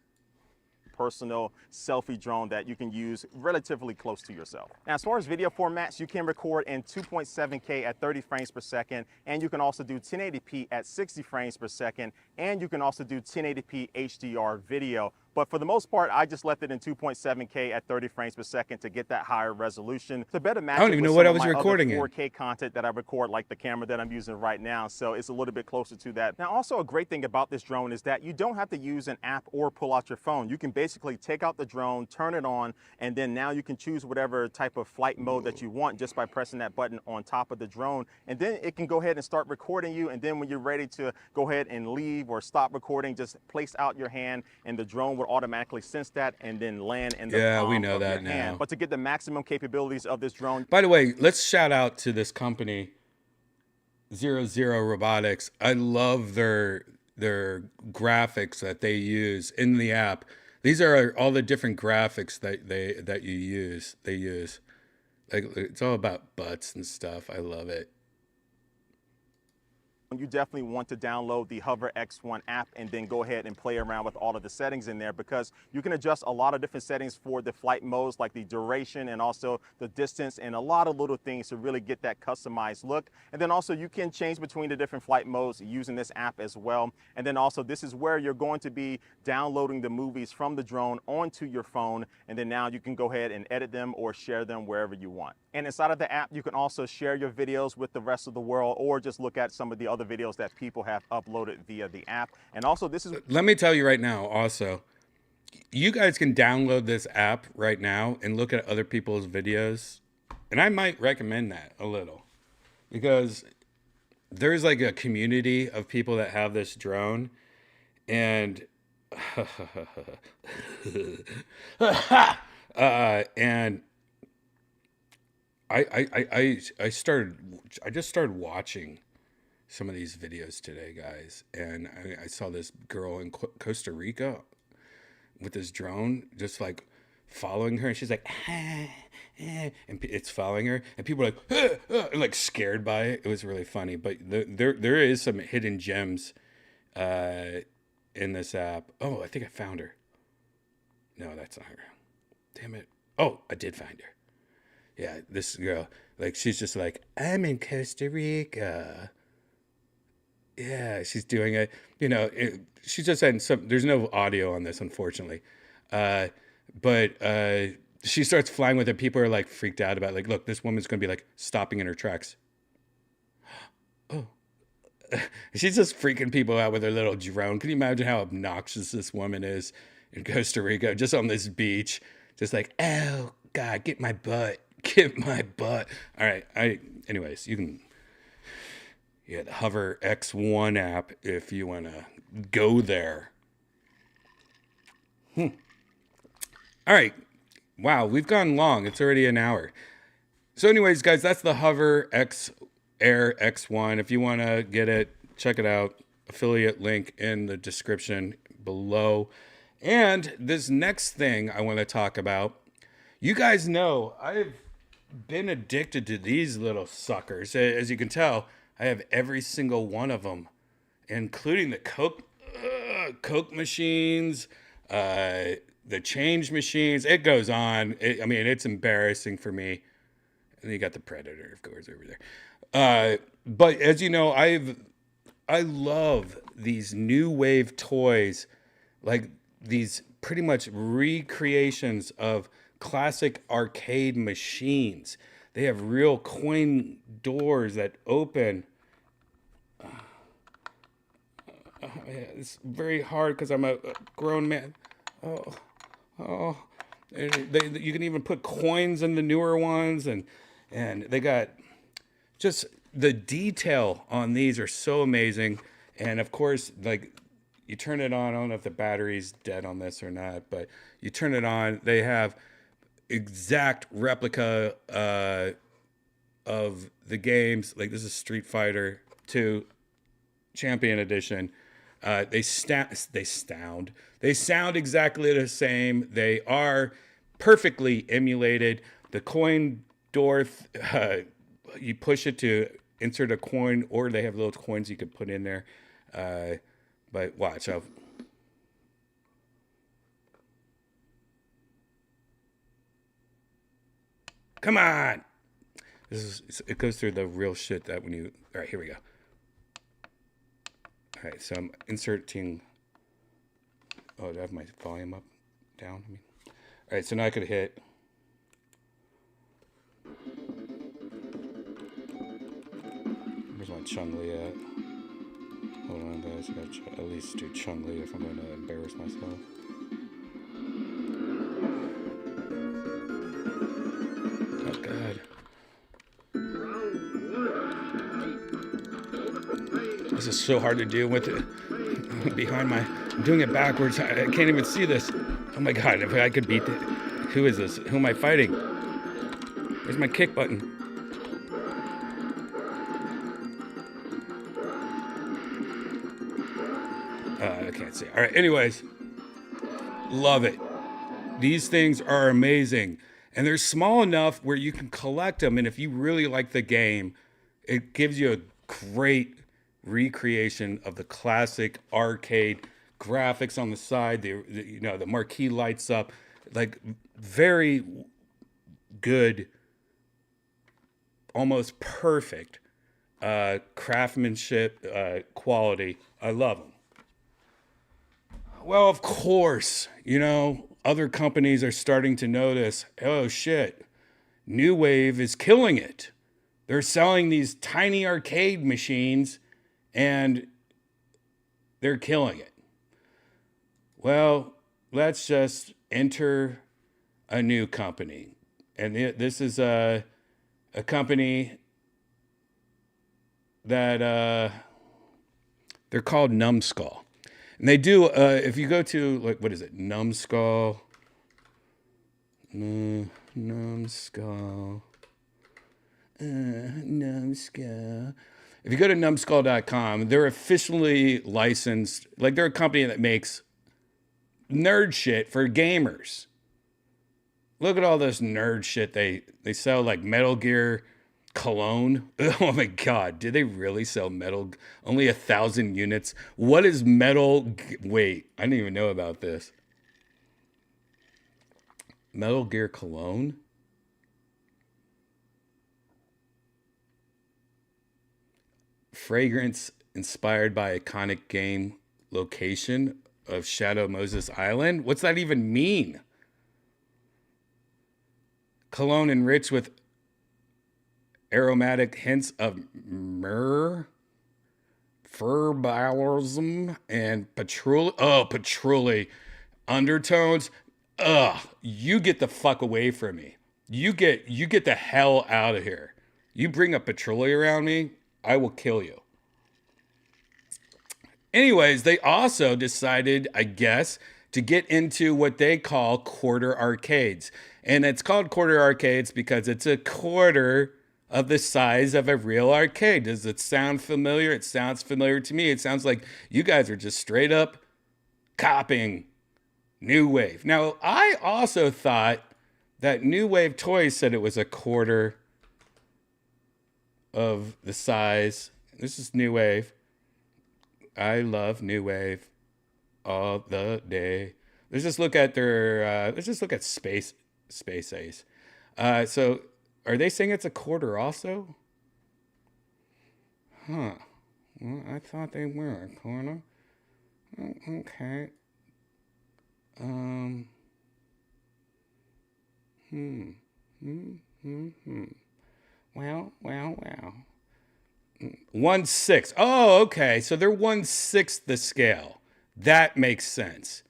Personal selfie drone that you can use relatively close to yourself. Now, as far as video formats, you can record in 2.7K at 30 frames per second, and you can also do 1080p at 60 frames per second, and you can also do 1080p HDR video. But for the most part, I just left it in 2.7K at 30 frames per second to get that higher resolution. To better match I don't even know what I was recording in. 4K content that I record, like the camera that I'm using right now. So it's a little bit closer to that. Now, also a great thing about this drone is that you don't have to use an app or pull out your phone. You can basically take out the drone, turn it on, and then now you can choose whatever type of flight mode that you want just by pressing that button on top of the drone. And then it can go ahead and start recording you. And then when you're ready to go ahead and leave or stop recording, just place out your hand and the drone will automatically sense that and then land in the palm we know of that your hand. now. But to get the maximum capabilities of this drone. By the way, let's shout out to this company, 00 Robotics. I love their graphics that they use in the app. These are all the different graphics that you use. They use, like, it's all about butts and stuff. I love it. You definitely want to download the Hover X1 app and then go ahead and play around with all of the settings in there, because you can adjust a lot of different settings for the flight modes, like the duration and also the distance, and a lot of little things to really get that customized look. And then also you can change between the different flight modes using this app as well. And then also this is where you're going to be downloading the movies from the drone onto your phone. And then now you can go ahead and edit them or share them wherever you want. And inside of the app, you can also share your videos with the rest of the world, or just look at some of the other videos that people have uploaded via the app. And also this is... Let me tell you right now also, you guys can download this app right now and look at other people's videos. And I might recommend that a little, because there's like a community of people that have this drone, and and I just started watching some of these videos today, guys, and I saw this girl in Costa Rica with this drone just like following her, and she's like, and it's following her, and people are like scared by it. It was really funny, but there is some hidden gems in this app. Oh, I think I found her. No, that's not her. Damn it. Oh, I did find her. Yeah, this girl, like, she's just like, I'm in Costa Rica. Yeah, she's doing it. You know, she's just had some, there's no audio on this, unfortunately. But she starts flying with it. People are like freaked out about it. Like, look, this woman's going to be like stopping in her tracks. Oh, she's just freaking people out with her little drone. Can you imagine how obnoxious this woman is in Costa Rica, just on this beach? Just like, oh, God, get my butt. Get my butt. All right. Anyways, you can, yeah, the Hover X1 app if you want to go there. All right. Wow, we've gone long. It's already an hour. So anyways, guys, that's the Hover X Air X1. If you want to get it, check it out. Affiliate link in the description below. And this next thing I want to talk about, you guys know I've been addicted to these little suckers. As you can tell, I have every single one of them, including the Coke machines, the change machines. It goes on. I mean, it's embarrassing for me. And you got the Predator, of course, over there. But as you know, I love these new wave toys, like these pretty much recreations of classic arcade machines. They have real coin doors that open. It's very hard because I'm a grown man. Oh. And you can even put coins in the newer ones, and they got just the detail on these are so amazing. And of course, like, you turn it on. I don't know if the battery's dead on this or not, but you turn it on. They have exact replica of the games. Like, this is Street Fighter 2 Champion Edition. They sound exactly the same. They are perfectly emulated. The coin door, you push it to insert a coin, or they have little coins you could put in there. But watch out. Come on. It goes through the real shit that when you, all right, here we go. All right, so I'm inserting, do I have my volume up, down? All right, so now I could hit. Where's my Chun-Li at? Hold on, guys, I gotta at least do Chun-Li if I'm gonna embarrass myself. Oh, God. This is so hard to do with it behind my, I'm doing it backwards. I can't even see this. Oh my God, if I could beat it. Who is this? Who am I fighting? Where's my kick button? I can't see. All right, anyways. Love it. These things are amazing. And they're small enough where you can collect them. And if you really like the game, it gives you a great recreation of the classic arcade graphics on the side. The marquee lights up, like very good, almost perfect craftsmanship quality. I love them. Well, of course, other companies are starting to notice, oh shit, New Wave is killing it. They're selling these tiny arcade machines and they're killing it. Well, let's just enter a new company. And this is a company that they're called Numskull. And they do, if you go to, like, what is it? Numskull. Numskull. Numskull. If you go to numskull.com, they're officially licensed. Like, they're a company that makes nerd shit for gamers. Look at all this nerd shit. They sell, like, Metal Gear cologne. Oh my God, did they really sell metal? Only 1,000 units. What is metal? Wait, I didn't even know about this. Metal Gear cologne? Fragrance inspired by iconic game location of Shadow Moses Island? What's that even mean? Cologne enriched with aromatic hints of myrrh, herbalism, and patchouli. Oh, patchouli undertones. Ugh, you get the fuck away from me. You get the hell out of here. You bring a patrouille around me, I will kill you. Anyways, they also decided, I guess, to get into what they call quarter arcades. And it's called quarter arcades because it's a quarter of the size of a real arcade. Does it sound familiar? It sounds familiar to me. It sounds like you guys are just straight up copying New Wave. Now, I also thought that New Wave Toys said it was a quarter of the size. This is New Wave. I love New Wave all the day. Let's just look at their. Let's just look at Space Ace. So, are they saying it's a quarter also? Huh. Well, I thought they were a quarter. Okay. Well. 1/6. Oh, okay. So they're 1/6 the scale. That makes sense.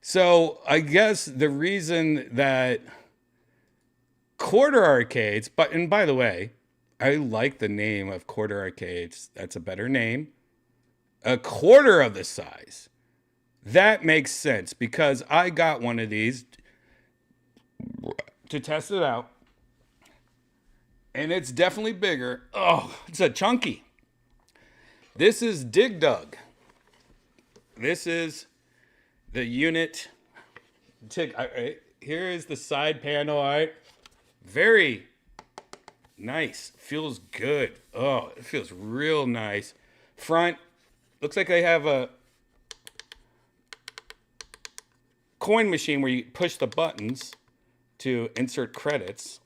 So I guess the reason that quarter arcades, and by the way, I like the name of quarter arcades. That's a better name. A quarter of the size. That makes sense because I got one of these to test it out. And it's definitely bigger. Oh, it's a chunky. This is Dig Dug. This is the unit. Here is the side panel art. Very nice. Feels good. Oh, it feels real nice. Front. Looks like they have a coin machine where you push the buttons to insert credits.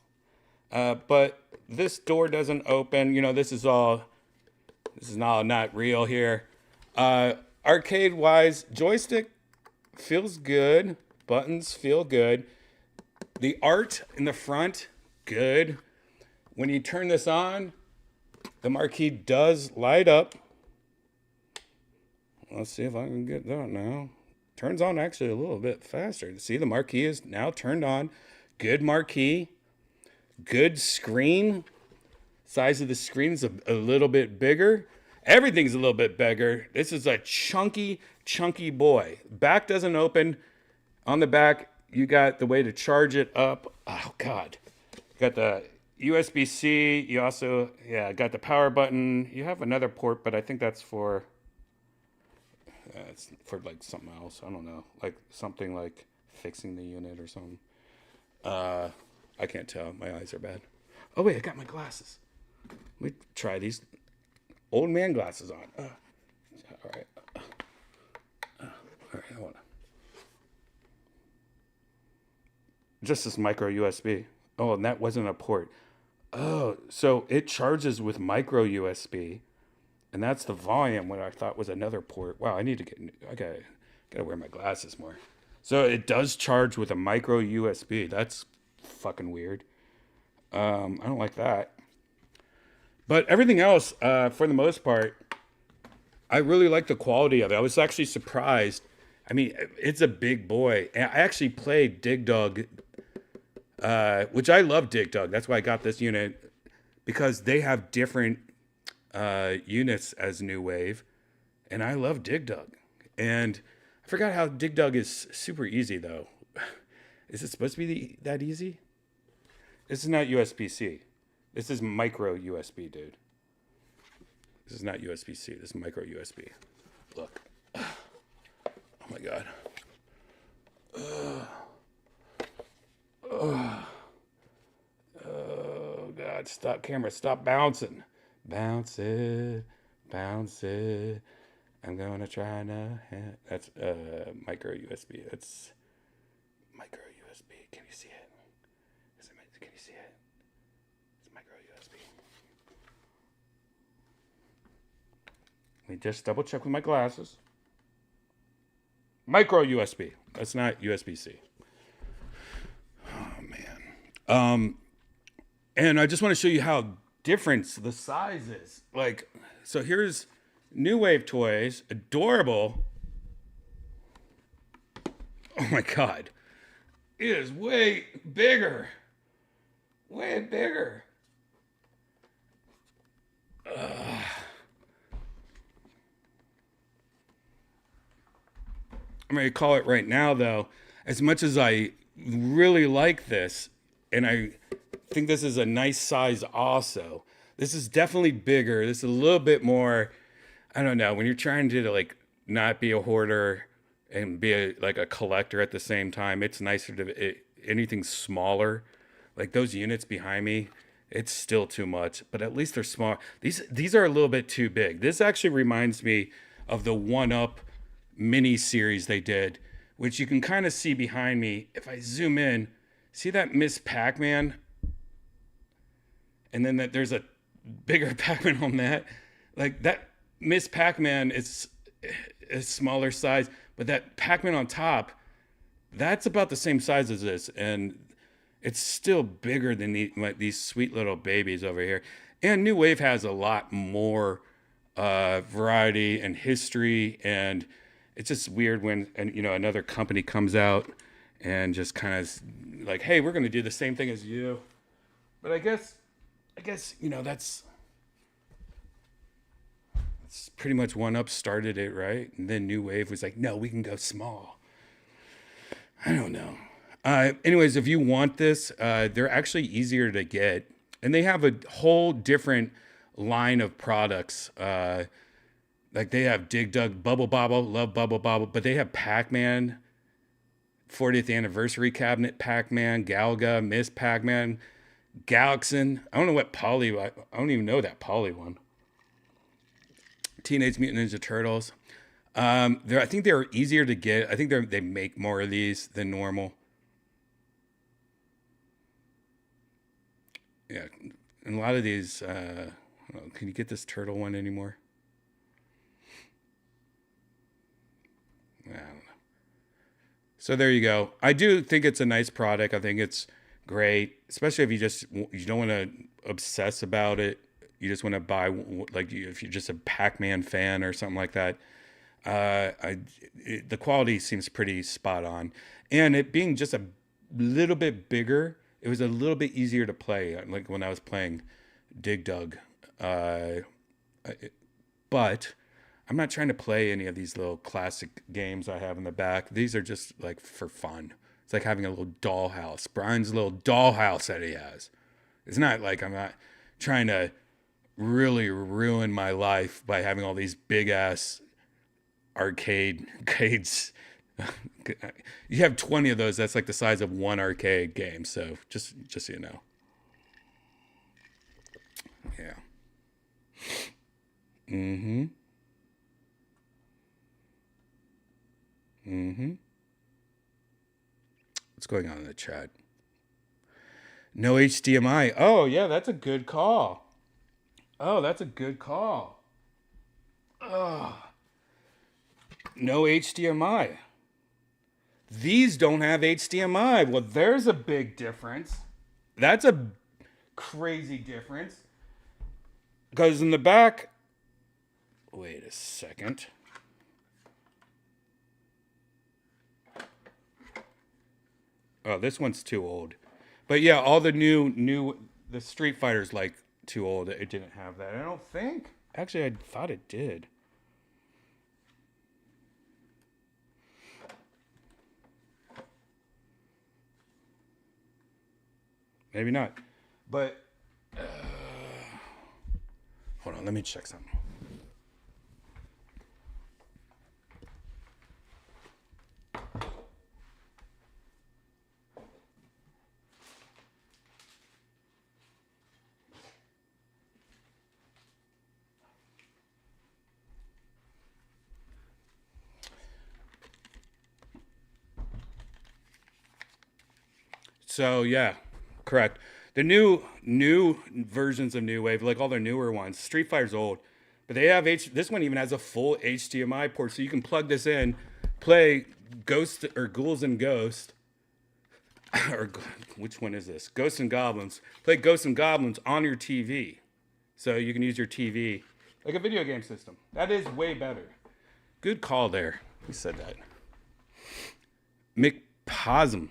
But this door doesn't open. You know, this is not real here. Arcade-wise, joystick feels good. Buttons feel good. The art in the front, good. When you turn this on, the marquee does light up. Let's see if I can get that now. Turns on actually a little bit faster. See, the marquee is now turned on. Good marquee. Good screen. Size of the screen is a little bit bigger. Everything's a little bit bigger. This is a chunky boy. Back doesn't open. On the back, you got the way to charge it up. Oh, God. You got the USB-C. You also, got the power button. You have another port, but I think that's for, it's for like something else. I don't know. Like something like fixing the unit or something. I can't tell. My eyes are bad. Oh, wait, I got my glasses. Let me try these old man glasses on. All right. All right, hold on. Just this micro USB. Oh, and that wasn't a port. Oh, so it charges with micro USB, and that's the volume. What I thought was another port. Wow, I gotta wear my glasses more. So it does charge with a micro USB. That's fucking weird. I don't like that. But everything else, for the most part, I really like the quality of it. I was actually surprised. I mean, it's a big boy. And I actually played Dig Dug, which I love Dig Dug. That's why I got this unit, because they have different units as New Wave. And I love Dig Dug. And I forgot how Dig Dug is super easy, though. Is it supposed to be that easy? This is not USB-C. This is micro USB, dude. This is not USB-C. This is micro USB. Look. Oh my God. Oh God. Stop, camera. Stop bouncing. Bounce it. Bounce it. I'm going to try to... That's micro USB. That's micro USB. Can you see it? Can you see it? It's micro USB. Let me just double check with my glasses. Micro USB. That's not USB-C. Oh, man. And I just want to show you how different the size is. Like, so here's New Wave Toys. Adorable. Oh, my God. It is way bigger. Way bigger. I'm going to call it right now, though. As much as I really like this, and I think this is a nice size also, this is definitely bigger. This is a little bit more, I don't know, when you're trying to like not be a hoarder and be like a collector at the same time, it's nicer to anything smaller. Like those units behind me, it's still too much, but at least they're small. These are a little bit too big. This actually reminds me of the 1-Up mini series they did, which you can kind of see behind me. If I zoom in, see that Miss Pac-Man? And then there's a bigger Pac-Man on that. Like that Miss Pac-Man is a smaller size, but that Pac-Man on top, that's about the same size as this. And it's still bigger than these sweet little babies over here. And New Wave has a lot more variety and history, and it's just weird when another company comes out and just kind of like, hey, we're going to do the same thing as you. But I guess that's pretty much 1-Up started it, right? And then New Wave was like, no, we can go small. I don't know. Anyways, if you want this, they're actually easier to get, and they have a whole different line of products. Like they have Dig Dug, Bubble Bobble, love Bubble Bobble, but they have Pac-Man, 40th anniversary cabinet Pac-Man, Galga, Miss Pac-Man, Galaxin. I don't know what I don't even know that Polly one. Teenage Mutant Ninja Turtles. I think they're easier to get. I think they make more of these than normal. Yeah, and a lot of these. Can you get this turtle one anymore? I don't know. So there you go. I do think it's a nice product. I think it's great, especially if you don't want to obsess about it. You just want to buy, like, if you're just a Pac-Man fan or something like that. The quality seems pretty spot on, and it being just a little bit bigger, it was a little bit easier to play. Like when I was playing Dig Dug, but I'm not trying to play any of these little classic games I have in the back. These are just like for fun. It's like having a little dollhouse. Brian's little dollhouse that he has. It's not like I'm not trying to really ruin my life by having all these big ass arcades. You have 20 of those. That's like the size of one arcade game. So just so you know. Yeah. What's going on in the chat? No HDMI. Oh, yeah, that's a good call. Oh, that's a good call. Oh. No HDMI. These don't have HDMI. Well, there's a big difference. That's a crazy difference. Because in the back... Wait a second. Oh, this one's too old. But yeah, all the the Street Fighter's like too old. It didn't have that. I don't think. Actually, I thought it did. Maybe not. But hold on, let me check something. So yeah, correct. The new versions of New Wave, like all their newer ones, Street Fighter's old, but they have this one even has a full HDMI port, so you can plug this in, play Ghost or Ghouls and Ghost, or which one is this? Ghosts and Goblins. Play Ghosts and Goblins on your TV, so you can use your TV like a video game system. That is way better. Good call there. Who said that? McPosm.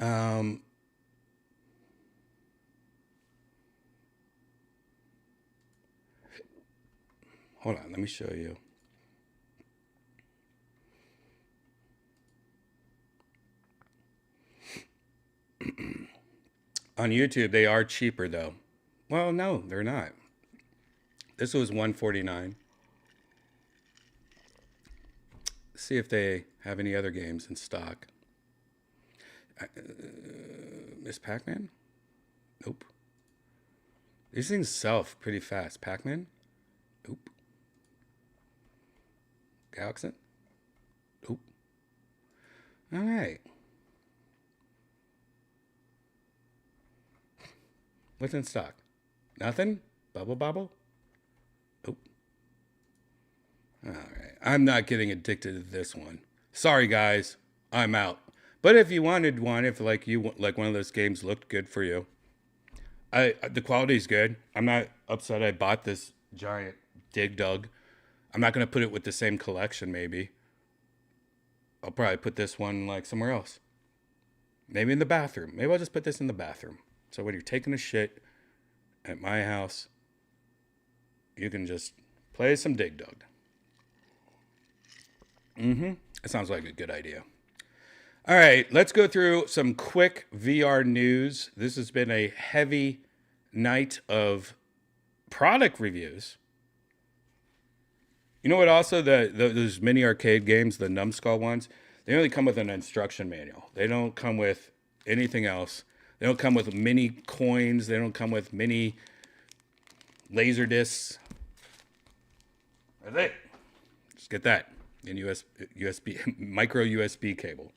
Um, hold on, let me show you. On YouTube, they are cheaper though. Well, no, they're not. This was $149. See if they have any other games in stock. Miss Pac-Man? Nope. These things sell pretty fast. Pac-Man? Nope. Galaxy? Nope. All right. What's in stock? Nothing? Bubble Bobble? Nope. All right. I'm not getting addicted to this one. Sorry, guys. I'm out. But if you wanted one, if like one of those games looked good for you, the quality's good. I'm not upset I bought this giant Dig Dug. I'm not going to put it with the same collection, maybe. I'll probably put this one like somewhere else. Maybe in the bathroom. Maybe I'll just put this in the bathroom. So when you're taking a shit at my house, you can just play some Dig Dug. It sounds like a good idea. All right, let's go through some quick VR news. This has been a heavy night of product reviews. You know what also, those mini arcade games, the Numskull ones, they only come with an instruction manual. They don't come with anything else. They don't come with mini coins. They don't come with mini laser discs. That's it. Just get that in USB, micro USB cable.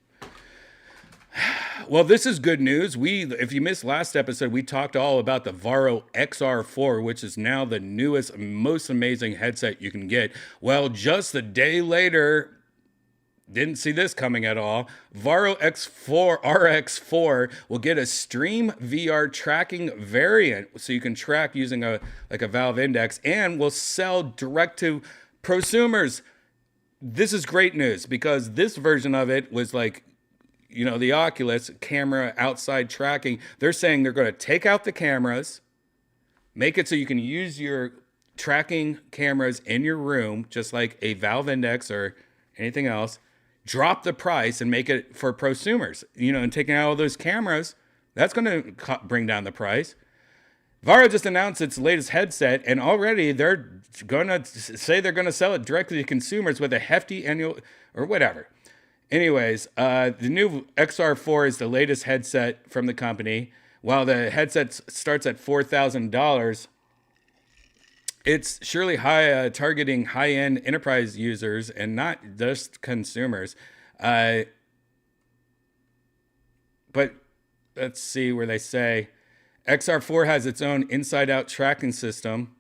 Well, this is good news. If you missed last episode, we talked all about the Varo XR4, which is now the newest, most amazing headset you can get. Well, just a day later, didn't see this coming at all. Varo X4 RX4 will get a Stream VR tracking variant, so you can track using a Valve Index, and will sell direct to prosumers. This is great news because this version of it was like, you know, the Oculus camera outside tracking. They're saying they're going to take out the cameras, make it so you can use your tracking cameras in your room, just like a Valve Index or anything else, drop the price and make it for prosumers, you know, and taking out all those cameras, that's going to bring down the price. Varo just announced its latest headset, and already they're going to say they're going to sell it directly to consumers with a hefty annual or whatever. Anyways, the new XR4 is the latest headset from the company. While the headset starts at $4,000, it's surely targeting high-end enterprise users and not just consumers. But let's see where they say XR4 has its own inside-out tracking system,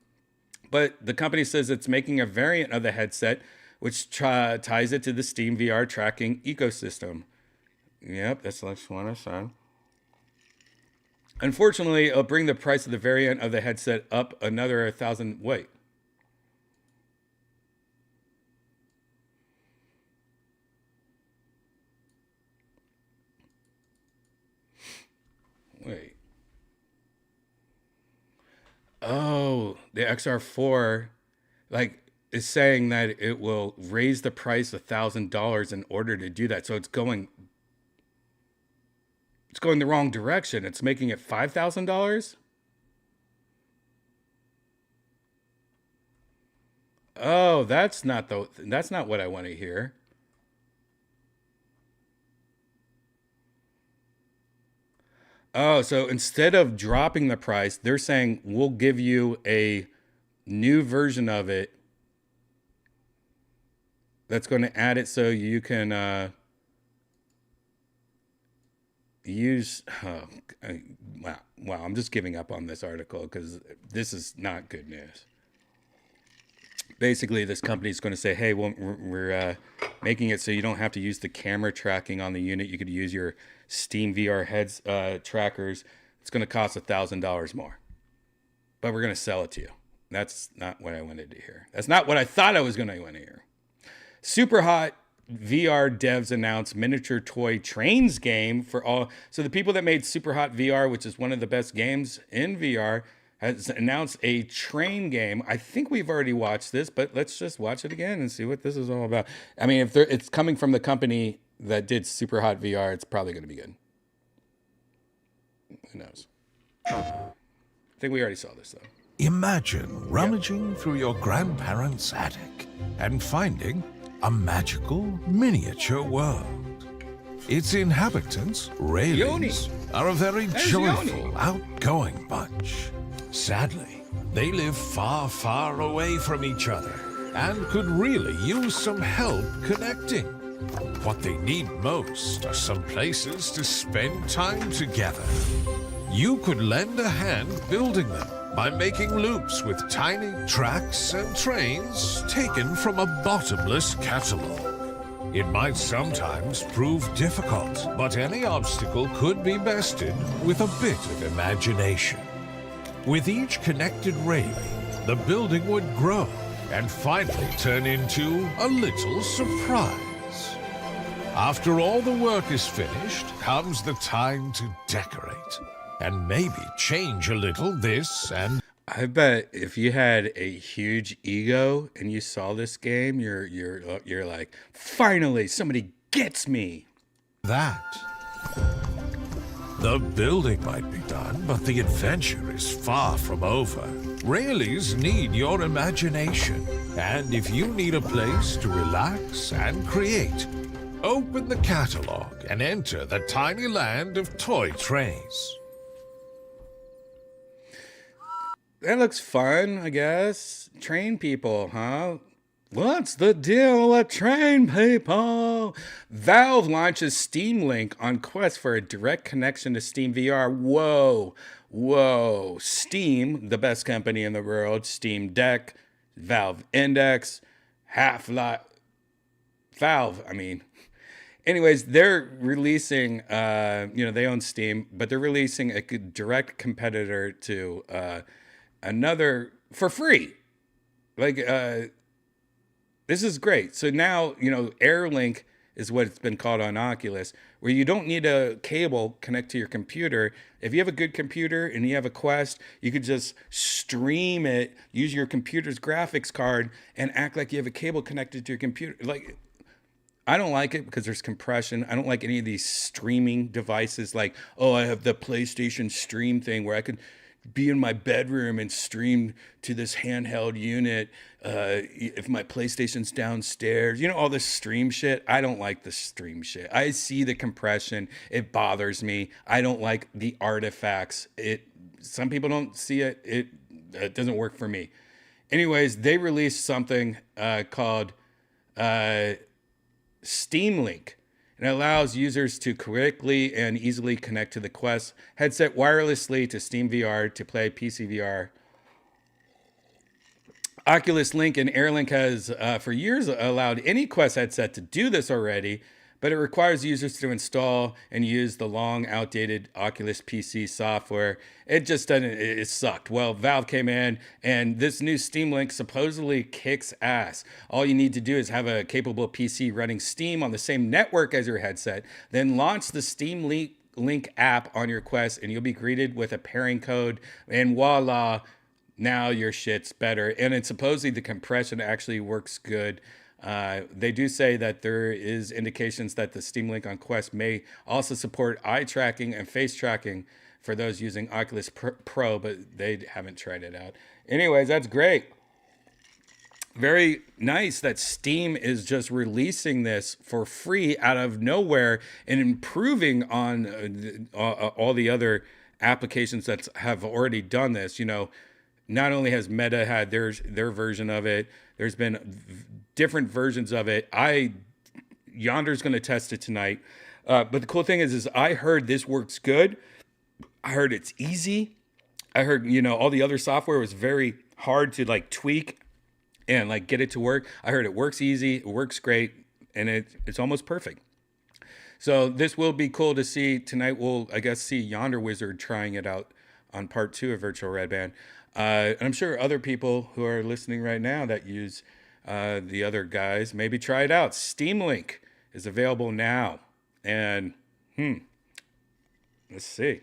but the company says it's making a variant of the headset which ties it to the Steam VR tracking ecosystem. Yep, that's the one I said. Unfortunately, it'll bring the price of the variant of the headset up another 1,000. Wait. Oh, the XR4, is saying that it will raise the price $1,000 in order to do that. So it's going the wrong direction. It's making it $5,000. Oh, that's not what I want to hear. Oh, so instead of dropping the price, they're saying we'll give you a new version of it that's going to add it so you can use. Wow, I'm just giving up on this article because this is not good news. Basically, this company is going to say, hey, well, we're making it so you don't have to use the camera tracking on the unit. You could use your Steam VR heads trackers. It's going to cost $1,000 more. But we're going to sell it to you. That's not what I wanted to hear. That's not what I thought I was going to want to hear. Super hot VR devs announced miniature toy trains game for all. So the people that made Super Hot VR, which is one of the best games in VR, has announced a train game. I think we've already watched this, but let's just watch it again and see what this is all about. I mean, if it's coming from the company that did Super Hot VR, it's probably going to be good. Who knows? I think we already saw this, though. Imagine rummaging through your grandparents' attic and finding a magical miniature world. Its inhabitants, Raelians, are a very joyful, outgoing bunch. Sadly, they live far, far away from each other and could really use some help connecting. What they need most are some places to spend time together. You could lend a hand building them by making loops with tiny tracks and trains taken from a bottomless catalog. It might sometimes prove difficult, but any obstacle could be bested with a bit of imagination. With each connected railing, the building would grow and finally turn into a little surprise. After all the work is finished, comes the time to decorate. And maybe change a little this and... I bet if you had a huge ego and you saw this game, you're like, finally, somebody gets me. that. The building might be done, but the adventure is far from over. Railies need your imagination, and if you need a place to relax and create, open the catalog and enter the tiny land of toy trains. That looks fun, I guess. Train people, huh? What's the deal with train people? Valve launches Steam Link on Quest for a direct connection to Steam VR. Whoa. Steam, the best company in the world, Steam Deck, Valve Index, Half-Life, Valve, Anyways, they're releasing, they own Steam, but they're releasing a direct competitor to another for free. This is great. So now, AirLink is what it's been called on Oculus, where you don't need a cable connect to your computer. If you have a good computer and you have a Quest, you could just stream it, use your computer's graphics card, and act like you have a cable connected to your computer. I don't like it because there's compression. I don't like any of these streaming devices I have the PlayStation Stream thing where I could be in my bedroom and stream to this handheld unit if my PlayStation's downstairs. All this stream shit. I don't like the stream shit. I see the compression. It bothers me. I don't like the artifacts. Some people don't see it. It doesn't work for me. Anyways, they released something called Steam Link. And it allows users to quickly and easily connect to the Quest headset wirelessly to Steam VR to play PC VR. Oculus Link and AirLink has for years allowed any Quest headset to do this already, but it requires users to install and use the long outdated Oculus PC software. It just doesn't, it sucked. Well, Valve came in and this new Steam Link supposedly kicks ass. All you need to do is have a capable PC running Steam on the same network as your headset, then launch the Steam Link app on your Quest and you'll be greeted with a pairing code and voila, now your shit's better. And it's supposedly the compression actually works good. They do say that there is indications that the Steam Link on Quest may also support eye tracking and face tracking for those using Oculus Pro, but they haven't tried it out. Anyways, that's great. Very nice that Steam is just releasing this for free out of nowhere and improving on all the other applications that have already done this. Not only has Meta had their version of it, there's been different versions of it. Yonder's going to test it tonight. But the cool thing is I heard this works good. I heard it's easy. I heard, all the other software was very hard to tweak and get it to work. I heard it works easy, it works great, and it's almost perfect. So this will be cool to see. Tonight we'll, I guess, see Yonder Wizard trying it out on part 2 of Virtual Redban. And I'm sure other people who are listening right now that use the other guys, maybe try it out. Steam Link is available now. And, let's see.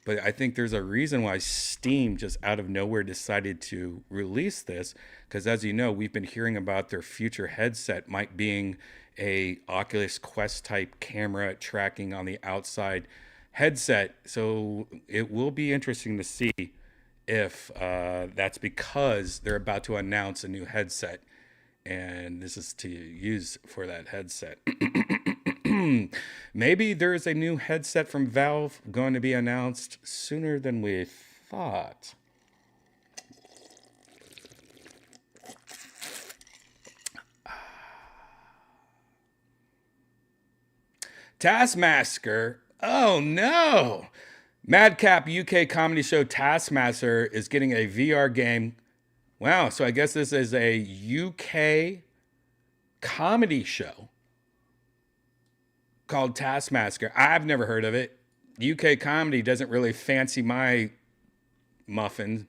But I think there's a reason why Steam just out of nowhere decided to release this. Because as you know, we've been hearing about their future headset might being a Oculus Quest type camera tracking on the outside headset. So it will be interesting to see if that's because they're about to announce a new headset. And this is to use for that headset. Maybe there's a new headset from Valve going to be announced sooner than we thought. Taskmaster. Oh no. Madcap UK comedy show Taskmaster is getting a VR game. Wow, so I guess this is a UK comedy show called Taskmaster. I've never heard of it. UK comedy doesn't really fancy my muffin.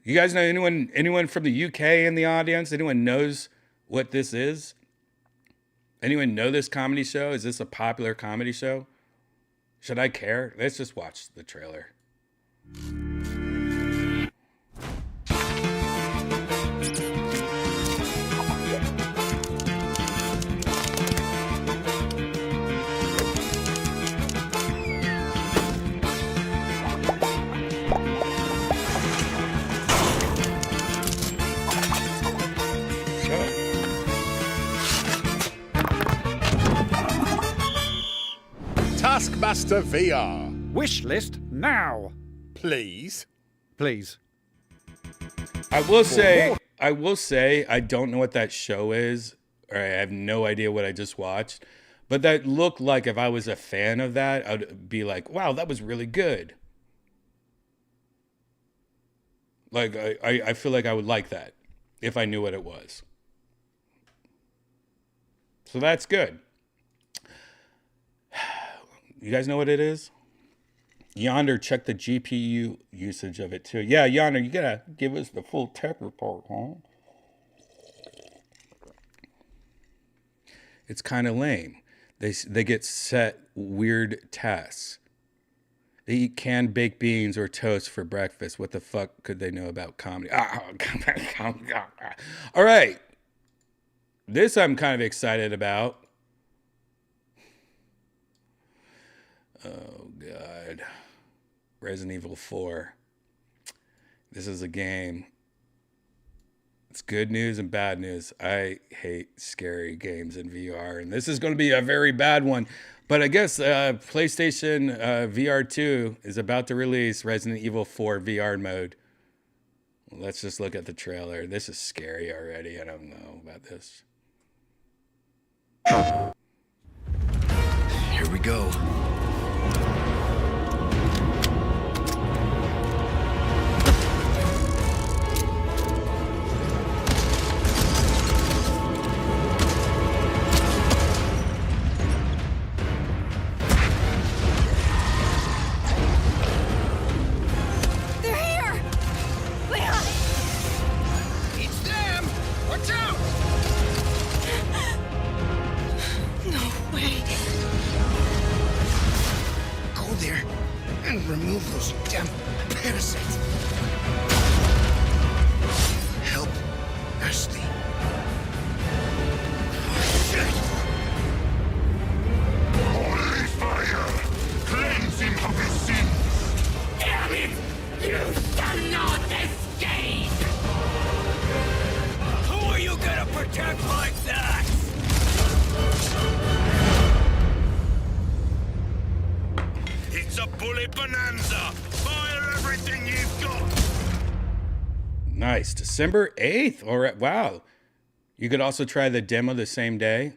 You guys know anyone from the UK in the audience? Anyone knows what this is? Anyone know this comedy show? Is this a popular comedy show? Should I care? Let's just watch the trailer. Taskmaster VR. Wish list now. Please. Please. I will say, I don't know what that show is, or I have no idea what I just watched. But that looked like if I was a fan of that, I'd be like, wow, that was really good. Like, I feel like I would like that if I knew what it was. So that's good. You guys know what it is? Yonder, check the GPU usage of it too. Yeah, Yonder, you gotta give us the full tech report, huh? It's kind of lame. They get set weird tasks. They eat canned baked beans or toast for breakfast. What the fuck could they know about comedy? All right. This I'm kind of excited about. Oh, God. Resident Evil 4. This is a game. It's good news and bad news. I hate scary games in VR, and this is going to be a very bad one. But I guess PlayStation VR 2 is about to release Resident Evil 4 VR mode. Let's just look at the trailer. This is scary already. I don't know about this. Here we go. Remove those damn parasites. Help Ashley. Holy fire! Cleanse him of his sin! Damn it! You shall not escape! Who are you gonna protect like that? It's a bullet bonanza! Fire everything you've got! Nice. December 8th. All right. Wow. You could also try the demo the same day.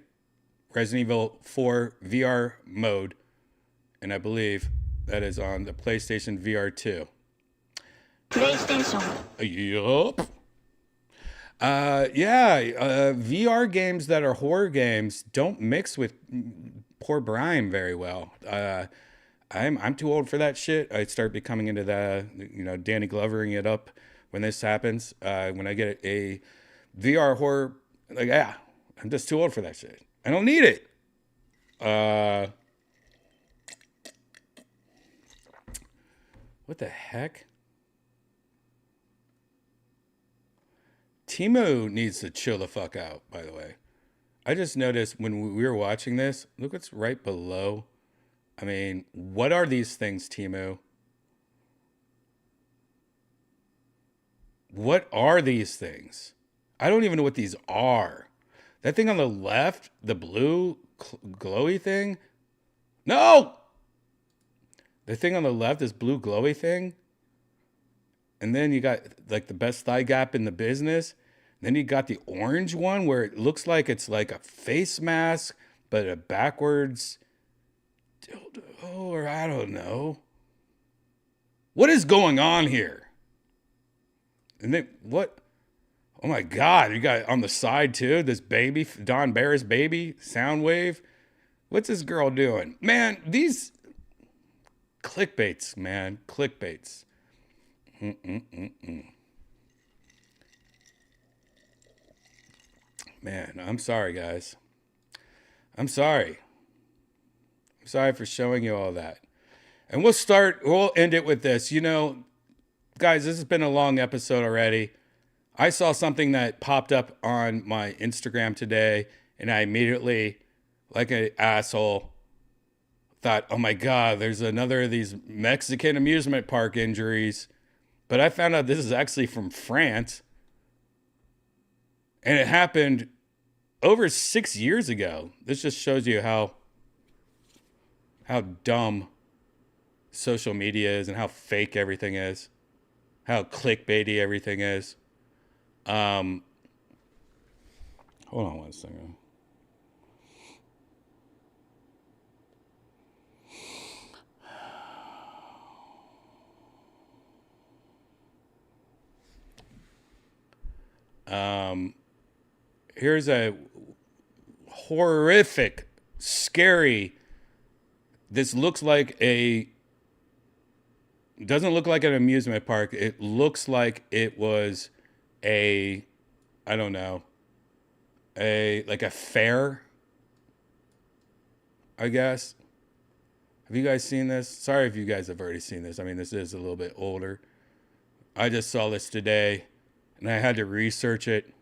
Resident Evil 4 VR mode. And I believe that is on the PlayStation VR 2. PlayStation. Yup. VR games that are horror games don't mix with poor Brian very well. I'm too old for that shit. I start becoming into the, Danny Glovering it up when this happens. When I get a VR horror, like, yeah, I'm just too old for that shit. I don't need it. What the heck? Timo needs to chill the fuck out, by the way. I just noticed when we were watching this, look what's right below. I mean, what are these things, Timo? What are these things? I don't even know what these are. That thing on the left, the blue glowy thing? No! The thing on the left, this blue glowy thing. And then you got like the best thigh gap in the business. Then you got the orange one where it looks like it's like a face mask, but a backwards dildo, or I don't know. What is going on here? And then what? Oh my God, you got on the side too, this baby, Don Barris baby, Soundwave. What's this girl doing? Man, these clickbaits, man, clickbaits. Man, I'm sorry, guys. I'm sorry. I'm sorry for showing you all that. And we'll end it with this. You know, guys, this has been a long episode already. I saw something that popped up on my Instagram today, and I immediately, like an asshole, thought, oh my God, there's another of these Mexican amusement park injuries. But I found out this is actually from France. And it happened over 6 years ago. This just shows you how dumb social media is and how fake everything is. How clickbaity everything is. Hold on one second. Here's a horrific, scary. This looks like doesn't look like an amusement park. It looks like it was I don't know, like a fair, I guess. Have you guys seen this? Sorry if you guys have already seen this. I mean, this is a little bit older. I just saw this today, and I had to research it.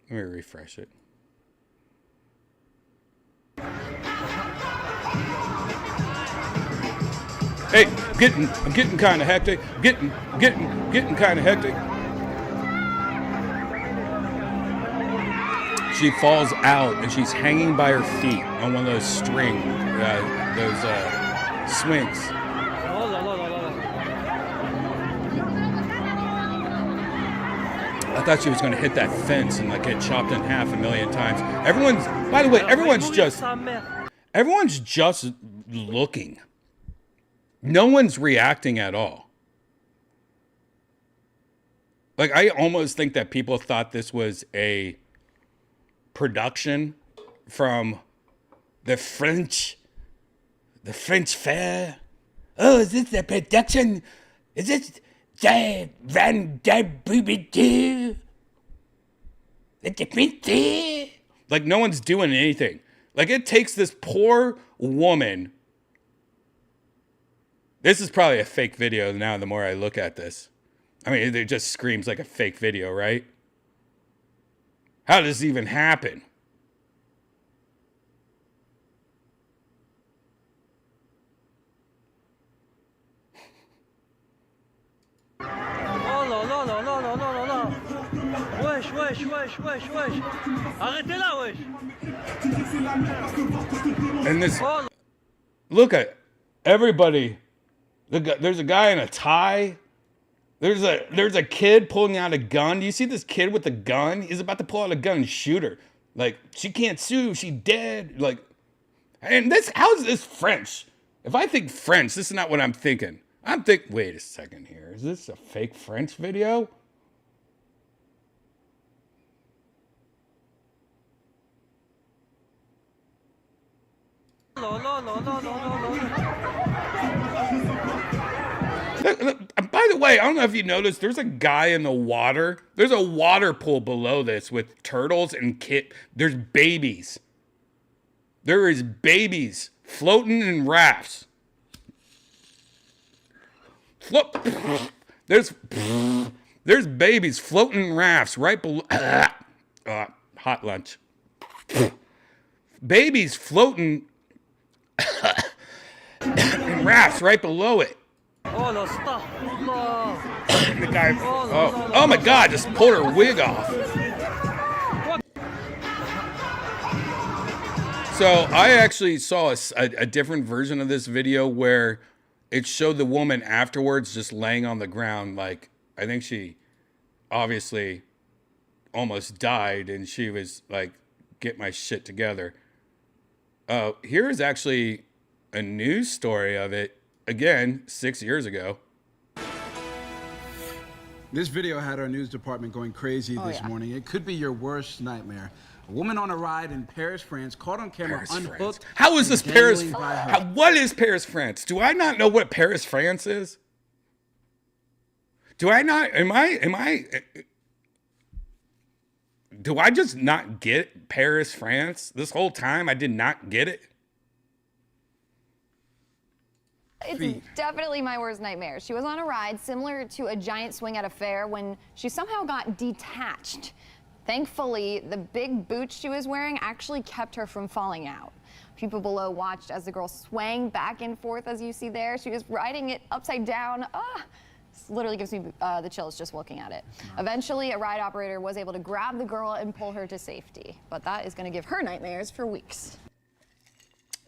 Let me refresh it. Hey, I'm getting kind of hectic. Getting kind of hectic. She falls out and she's hanging by her feet on one of those swings. I thought she was going to hit that fence and like get chopped in half a million times. By the way, everyone's just looking. No one's reacting at all. Like, I almost think that people thought this was a production from the French fair. Oh, is this a production? Is this Van BBQ? Like, no one's doing anything. Like, it takes this poor woman. This is probably a fake video now, the more I look at this. I mean, it just screams like a fake video, right? How does this even happen? Oh non, non, non, non, non, non, non, non. Wesh, wesh, wesh, wesh, wesh. Arrêtez là, wesh. And this, look at everybody. There's a guy in a tie. There's a kid pulling out a gun. Do you see this kid with a gun? He's about to pull out a gun and shoot her. Like, she can't sue. She dead. Like, and how is this French? If I think French, this is not what I'm thinking. Wait a second here. Is this a fake French video? la la la la la la. By the way, I don't know if you noticed, there's a guy in the water. There's a water pool below this with turtles and there's babies. There is babies floating in rafts. There's babies floating in rafts right below. Hot lunch. Babies floating in rafts right below it. Oh, The guy. Oh my God! Just pulled her wig off. So I actually saw a different version of this video where it showed the woman afterwards just laying on the ground, like I think she obviously almost died, and she was like, "Get my shit together." Here is actually a news story of it. Again, 6 years ago. This video had our news department going crazy this morning. It could be your worst nightmare. A woman on a ride in Paris, France, caught on camera unhooked. France. How is this Paris? By What is Paris, France? Do I not know what Paris, France is? Do I not? Do I just not get Paris, France? This whole time I did not get it. It's definitely my worst nightmare. She was on a ride similar to a giant swing at a fair when she somehow got detached. Thankfully, the big boots she was wearing actually kept her from falling out. People below watched as the girl swang back and forth, as you see there. She was riding it upside down. This literally gives me the chills just looking at it. Eventually, a ride operator was able to grab the girl and pull her to safety. But that is going to give her nightmares for weeks.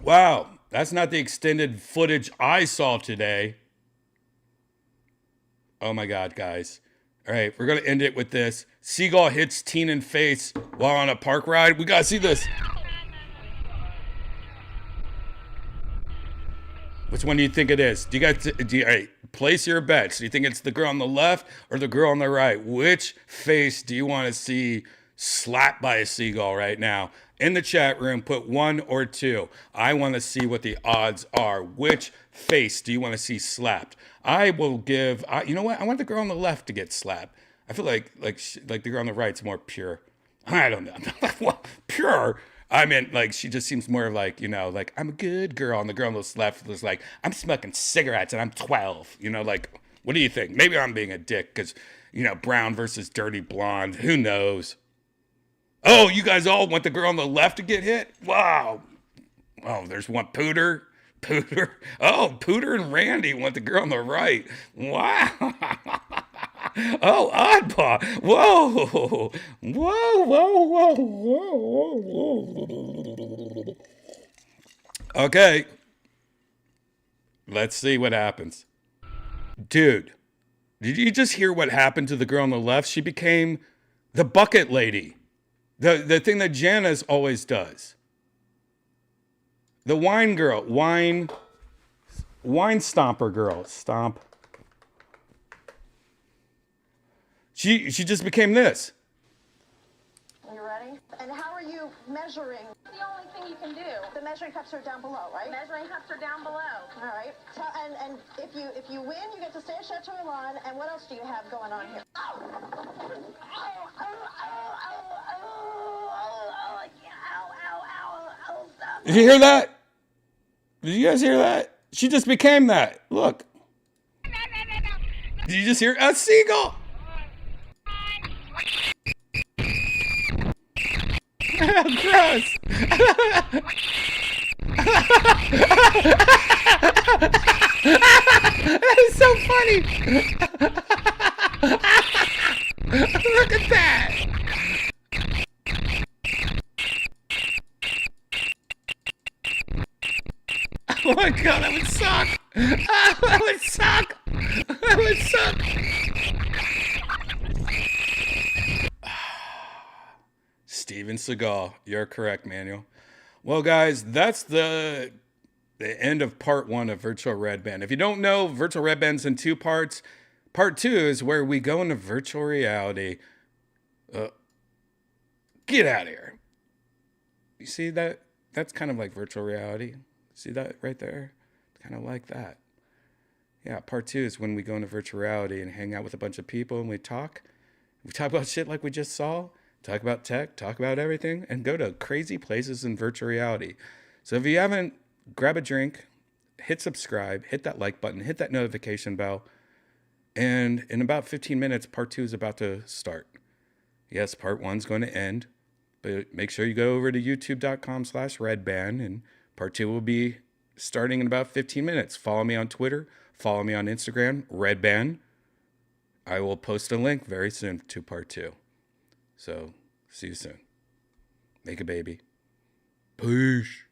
Wow, that's not the extended footage I saw today. Oh my God, guys. All right, we're going to end it with this. Seagull hits teen in face while on a park ride. We got to see this. Which one do you think it is? Do you guys, all right, place your bets. Do you think it's the girl on the left or the girl on the right? Which face do you want to see slapped by a seagull right now? In the chat room, put 1 or 2. I want to see what the odds are. Which face do you want to see slapped? I will give, you know what? I want the girl on the left to get slapped. I feel like the girl on the right's more pure. I don't know. Well, pure. I mean, like, she just seems more like, you know, like, I'm a good girl. And the girl on the left was like, I'm smoking cigarettes and I'm 12. You know, like, what do you think? Maybe I'm being a dick because, you know, brown versus dirty blonde. Who knows? Oh, you guys all want the girl on the left to get hit? Wow. Oh, there's one Pooter. Oh, Pooter and Randy want the girl on the right. Wow. Oh, Oddpaw. Whoa. Whoa. Okay. Let's see what happens. Dude, did you just hear what happened to the girl on the left? She became the bucket lady. The thing that Janice always does. The wine girl. Wine stomper girl. Stomp. She just became this. Are you ready? And how are you measuring? The only thing you can do. The measuring cups are down below, right? Measuring cups are down below. All right. So, and if you win, you get to stay at Chateau Elan. And what else do you have going on here? Did you hear that? Did you guys hear that? She just became that. Look. Did you just hear a seagull? Gross. That is so funny. Look at that. Oh my God, that would suck. That would suck. That would suck. Steven Seagal, you're correct, Manuel. Well, guys, that's the end of part 1 of Virtual Redban. If you don't know, Virtual Redban's in 2 parts. Part 2 is where we go into virtual reality. Get out of here. You see that? That's kind of like virtual reality. See that right there? Kind of like that. Yeah, part 2 is when we go into virtual reality and hang out with a bunch of people and we talk. We talk about shit like we just saw, talk about tech, talk about everything, and go to crazy places in virtual reality. So if you haven't, grab a drink, hit subscribe, hit that like button, hit that notification bell, and in about 15 minutes, part 2 is about to start. Yes, part 1's going to end, but make sure you go over to youtube.com/Redban, and part 2 will be starting in about 15 minutes. Follow me on Twitter. Follow me on Instagram, Redban. I will post a link very soon to part 2. So, see you soon. Make a baby. Peace.